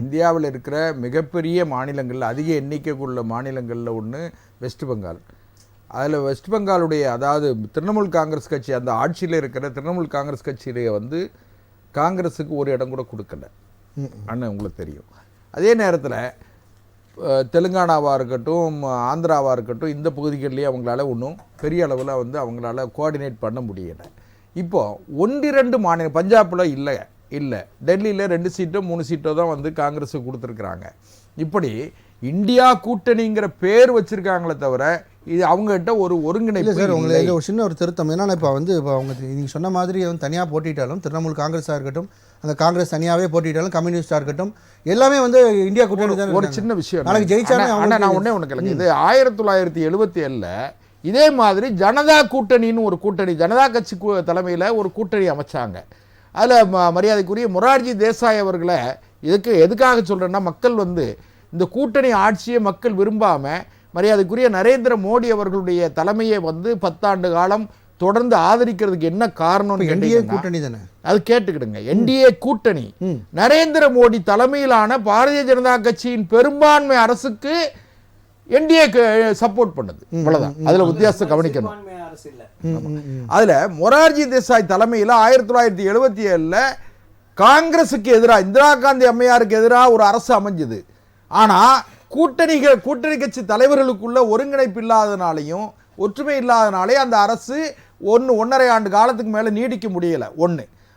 இந்தியாவில் இருக்கிற மிகப்பெரிய மாநிலங்களில், அதிக எண்ணிக்கைக்குள்ள மாநிலங்களில் ஒன்று வெஸ்ட் பெங்கால். அதில் வெஸ்ட் பெங்காலுடைய, அதாவது திரிணாமுல் காங்கிரஸ் கட்சி, அந்த ஆட்சியில் இருக்கிற திரிணாமுல் காங்கிரஸ் கட்சியிலேயே வந்து காங்கிரஸுக்கு ஒரு இடம் கூட கொடுக்கல அண்ணன் உங்களுக்கு தெரியும். அதே நேரத்தில் தெலுங்கானாவாக இருக்கட்டும், ஆந்திராவாக இருக்கட்டும், இந்த பகுதிகளிலேயே அவங்களால ஒன்றும் பெரிய அளவில் வந்து அவங்களால கோஆர்டினேட் பண்ண முடியலை. இப்போது 1-2 மாநிலம், பஞ்சாபில் இல்லை, டெல்லியில் 2 சீட்டோ 3 சீட்டோ தான் வந்து காங்கிரஸுக்கு கொடுத்துருக்குறாங்க. இப்படி இந்தியா கூட்டணிங்கிற பேர் வச்சுருக்காங்களே தவிர இது அவங்ககிட்ட ஒரு ஒருங்கிணைப்பு சார். உங்களுக்கு ஒரு சின்ன ஒரு திருத்தம் என்னன்னா, இப்போ அவங்க நீங்கள் சொன்ன மாதிரி வந்து தனியாக போட்டிட்டாலும், திரிணாமுல் காங்கிரஸாக இருக்கட்டும், அந்த காங்கிரஸ் தனியாகவே போட்டிட்டாலும், கம்யூனிஸ்டாக இருக்கட்டும், எல்லாமே வந்து இந்தியா கூட்டணி தான். ஒரு சின்ன விஷயம் நாளைக்கு ஜெயிச்சாலே நான் ஒன்று கேளுங்க. இது 1977 இதே மாதிரி ஜனதா கூட்டணின்னு ஒரு கூட்டணி, ஜனதா கட்சி தலைமையில் ஒரு கூட்டணி அமைச்சாங்க. அதில் மரியாதைக்குரிய மொரார்ஜி தேசாய் அவர்களை எதுக்காக சொல்கிறேன்னா, மக்கள் வந்து இந்த கூட்டணி ஆட்சியை மக்கள் விரும்பாமல் மரியாதைக்குரிய நரேந்திர மோடி அவர்களுடைய தலைமையை வந்து 10 ஆண்டு காலம் தொடர்ந்து ஆதரிக்கிறதுக்கு என்ன காரணம்? என்டிஏ கூட்டணி தானே, அது கேட்டுக்கிடுங்க. என்டிஏ கூட்டணி நரேந்திர மோடி தலைமையிலான பாரதிய ஜனதா கட்சியின் பெரும்பான்மை அரசுக்கு என்டிஏ சப்போர்ட் பண்ணுது. அவ்வளவுதான், அதுல வித்தியாசம் கவனிக்கணும். அதுல மொரார்ஜி தேசாய் தலைமையில் 1977 காங்கிரசுக்கு எதிராக, இந்திரா காந்தி அம்மையாருக்கு எதிராக ஒரு அரசு அமைஞ்சது. ஆனா கூட்டணி கட்சி தலைவர்களுக்குள்ள ஒருங்கிணைப்பு இல்லாதனாலையும் ஒற்றுமை இல்லாதனாலே அந்த அரசு 1.5 ஆண்டு காலத்துக்கு மேல நீடிக்க முடியல.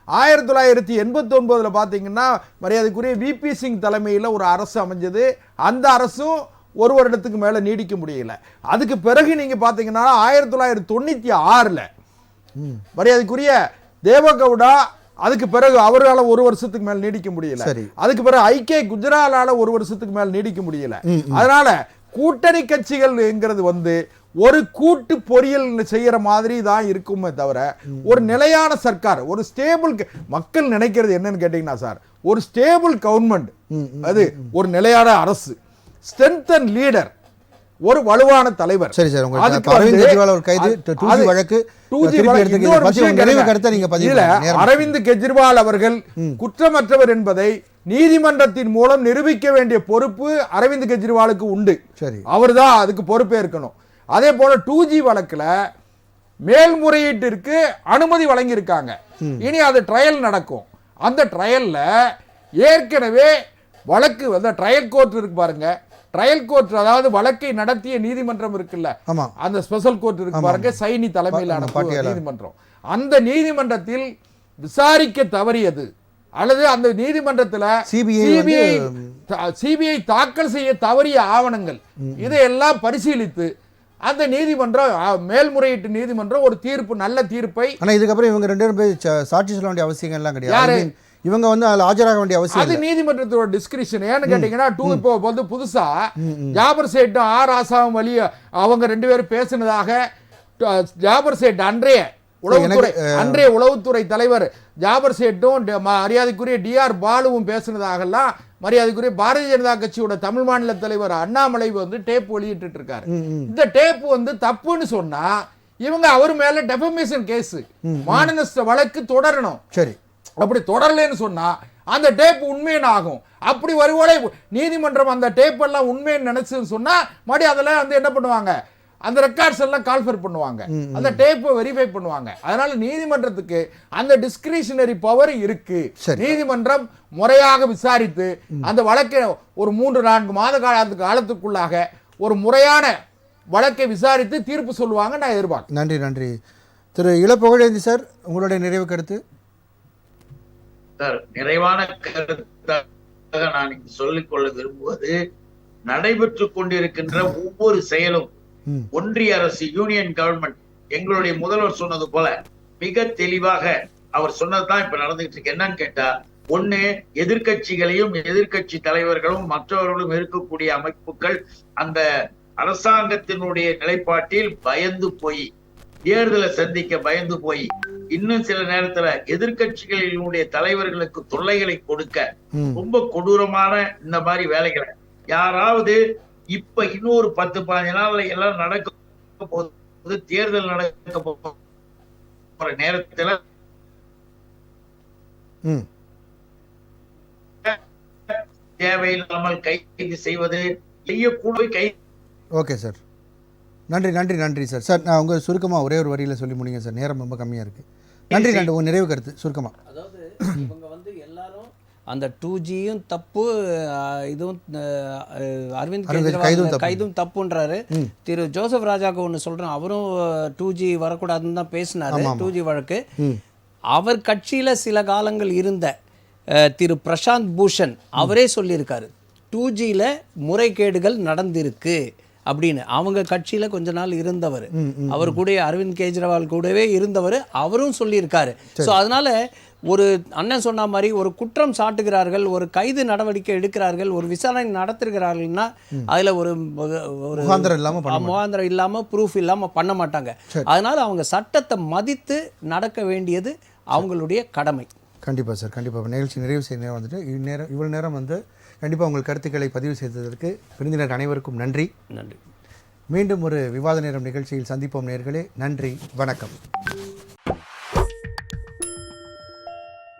1989 பார்த்தீங்கன்னா மரியாதைக்குரிய விபி சிங் தலைமையில் ஒரு அரசு அமைஞ்சது. அந்த அரசும் 1 வருடத்துக்கு மேல நீடிக்க முடியல. அதுக்கு பிறகு நீங்க பார்த்தீங்கன்னா 1996 மரியாதைக்குரிய தேவகவுடா, அதுக்கு பிறகு அவரால் 1 வருஷத்துக்கு மேல நீடிக்க முடியல. அதுக்கு பிறகு ஐக்கிய குஜராலால 1 வருஷத்துக்கு மேல நீடிக்க முடியல. அதனால கூட்டணி கட்சிகள்ங்கிறது வந்து ஒரு கூட்டு பொறியியல் செய்யற மாதிரி தான் இருக்குமே தவிர ஒரு நிலையான சர்க்கார், ஒரு ஸ்டேபிள், மக்கள் நினைக்கிறது என்னன்னு கேட்டீங்கன்னா சார், ஒரு ஸ்டேபிள் கவர்மெண்ட், அது ஒரு நிலையான அரசு, ஸ்ட்ரென்த் அண்ட் லீடர், ஒரு வலுவான தலைவர். சரி சார், உங்களுக்கு அரவிந்த் கெஜ்ரிவால் ஒரு கைது, 2G வழக்கு, அரவிந்த் கெஜ்ரிவால் அவர்கள் குற்றமற்றவர் என்பதை நீதிமன்றத்தின் மூலம் நிரூபிக்க வேண்டிய பொறுப்பு அரவிந்த் கெஜ்ரிவாலுக்கு உண்டு. அவர்தான் அதுக்கு பொறுப்பே இருக்கணும். அதே போல 2G வழக்குல மேல்முறையீட்டிற்கு அனுமதி வழங்கியிருக்காங்க. இனி அது ட்ரையல் நடக்கும். அந்த ட்ரையல்ல ஏற்கனவே வழக்கு அந்த ட்ரையல் கோர்ட் இருக்கு பாருங்க, ட்ரையல் கோர்ட், அதாவது வழக்கை நடத்திய நீதிமன்றம் இருக்குல்ல, அந்த ஸ்பெஷல் கோர்ட் இருக்கு பாருங்க, சைனி தலைமையிலான நீதிமன்றம். அந்த நீதிமன்றத்தில் விசாரிக்க தவறியது அல்லது அந்த நீதிமன்றத்தில் சிபிஐ தாக்கல் செய்ய தவறிய ஆவணங்கள் இதையெல்லாம் பரிசீலித்து அந்த நீதிமன்றம், மேல்முறையீட்டு நீதிமன்றம் ஒரு தீர்ப்பு, நல்ல தீர்ப்பை. ஆனா இதுக்கப்புறம் இவங்க 2 பேரும் சாட்சி சொல்ல வேண்டிய அவசியம் எல்லாம் கிடையாது. இவங்க வந்து அதுல ஆஜராக வேண்டிய அவசியம், அது நீதிமன்றத்தோட டிஸ்கிரிப்ஷன். ஏன்னு கேட்டீங்கன்னா, இப்போ வந்து புதுசா ஜாபர் சேட்டும் ஆசாவும் வழிய அவங்க 2 பேரும் பேசினதாக ஜாபர் சேட் அன்றைய உளவுத்துறை தலைவர் ஜாபர் சேட்டும் மரியாதைக்குரிய DR பாலுவும் பேசினதாகலாம் மரியாதைக்குரிய பாரதிய ஜனதா கட்சியோட தமிழ் மாநில தலைவர் அண்ணாமலை வந்து டேப் வெளியிட்டு இருக்காரு. இந்த டேப் வந்து தப்புன்னு சொன்னா இவங்க அவர் மேல டெஃபமேஷன் கேஸ், மானநஷ்ட வழக்கு தொடரணும். சரி, அப்படி தொடரலன்னு சொன்னா அந்த டேப் உண்மைன்னு ஆகும். அப்படி ஒருவேளை நீதிமன்றம் அந்த டேப் எல்லாம் உண்மைன்னு நினைச்சுன்னு சொன்னா மறுபடியும் அதெல்லாம் வந்து என்ன பண்ணுவாங்க, அந்த ரெக்கார்ட்ஸ் எல்லாம் கால்ஃபர் பண்ணுவாங்க, அந்த டேப்பை வெரிஃபை பண்ணுவாங்க. அதனால நீதிமன்றத்துக்கு அந்த டிஸ்கிரிஷனரி பவர் இருக்கு. நீதிமன்றம் முறையாக விசாரித்து அந்த வழக்கை ஒரு 3-4 மாத காலத்துக்குள்ளாக ஒரு முறையான வழக்கை விசாரித்து தீர்ப்பு சொல்லுவாங்க நான் எதிர்பார்க்கிறேன். நன்றி நன்றி திரு இளப்புகழேந்தி சார், உங்களுடைய நிறைவு கருத்து. சார், நிறைவான கருத்தாக நான் சொல்லிக்கொள்ள விரும்புவது, நடைபெற்று கொண்டிருக்கின்ற ஒவ்வொரு செயலும் ஒன்றிய அரசு, யூனியன் கவர்மெண்ட், எங்களுடைய முதல்வர் சொன்னது போல மிக தெளிவாக அவர் சொன்னதுதான் இப்ப நடந்துகிட்டு இருக்கு. என்னன்னு கேட்டா, ஒண்ணு, எதிர்கட்சிகளையும் எதிர்கட்சி தலைவர்களும் மற்றவர்களும் இருக்கக்கூடிய அமைப்புகள் அந்த அரசாங்கத்தினுடைய நிலைப்பாட்டில் பயந்து போய், தேர்தலை சந்திக்க பயந்து போய், இன்னும் சில நேரத்துல எதிர்கட்சிகளினுடைய தலைவர்களுக்கு தொல்லைகளை கொடுக்க ரொம்ப கொடூரமான இந்த மாதிரி வேலைகளை யாராவது இப்ப இன்னொரு 10-15 நாள்ல எல்லாம் நடக்க போகுது, தேர்தல் நடக்க போற நேரத்துல தேவையில்லாமல் கைது செய்வது செய்யக்கூட. ஓகே சார், நன்றி நன்றி நன்றி சார். சார், நான் உங்க சுருக்கமாக ஒரே ஒரு வரியில் சொல்லி முடியுங்க சார், நேரம் ரொம்ப கம்மியாக இருக்குது. நன்றி நன்றி. உங்கள் நிறைவு கருத்து சுருக்கமாக. அதாவது இவங்க வந்து எல்லாரும் அந்த 2Gயும் தப்பு, இதுவும் அரவிந்த் கெஜ்ரிவால் கைதும் தப்புன்றாரு. திரு ஜோசப் ராஜாக்கு ஒன்று சொல்கிறேன், அவரும் 2G வரக்கூடாதுன்னு தான் பேசினாரு. 2G வழக்கு அவர் கட்சியில் சில காலங்கள் இருந்த திரு பிரசாந்த் பூஷன் அவரே சொல்லியிருக்காரு 2Gயில் முறைகேடுகள் நடந்திருக்கு அப்படின்னு. அவங்க கட்சியில் கொஞ்ச நாள் இருந்தவர், அவர் கூட அரவிந்த் கெஜ்ரிவால் கூடவே இருந்தவர், அவரும் சொல்லியிருக்காரு. ஸோ அதனால ஒரு அண்ணன் சொன்ன மாதிரி ஒரு குற்றம் சாட்டுகிறார்கள், ஒரு கைது நடவடிக்கை எடுக்கிறார்கள், ஒரு விசாரணை நடத்துகிறார்கள்னா அதில் ஒரு முகாந்திரம் இல்லாமல் ப்ரூஃப் இல்லாமல் பண்ண மாட்டாங்க. அதனால அவங்க சட்டத்தை மதித்து நடக்க வேண்டியது அவங்களுடைய கடமை. கண்டிப்பாக சார், கண்டிப்பாக. நிகழ்ச்சி நிறைவு செய்ய நேரம் வந்துட்டு இவ்வளோ நேரம் வந்து கண்டிப்பாக உங்கள் கருத்துக்களை பதிவு செய்ததற்கு விருந்தினர் அனைவருக்கும் நன்றி. நன்றி. மீண்டும் ஒரு விவாத நேரம் நிகழ்ச்சியில் சந்திப்போம் நேயர்களே. நன்றி, வணக்கம்.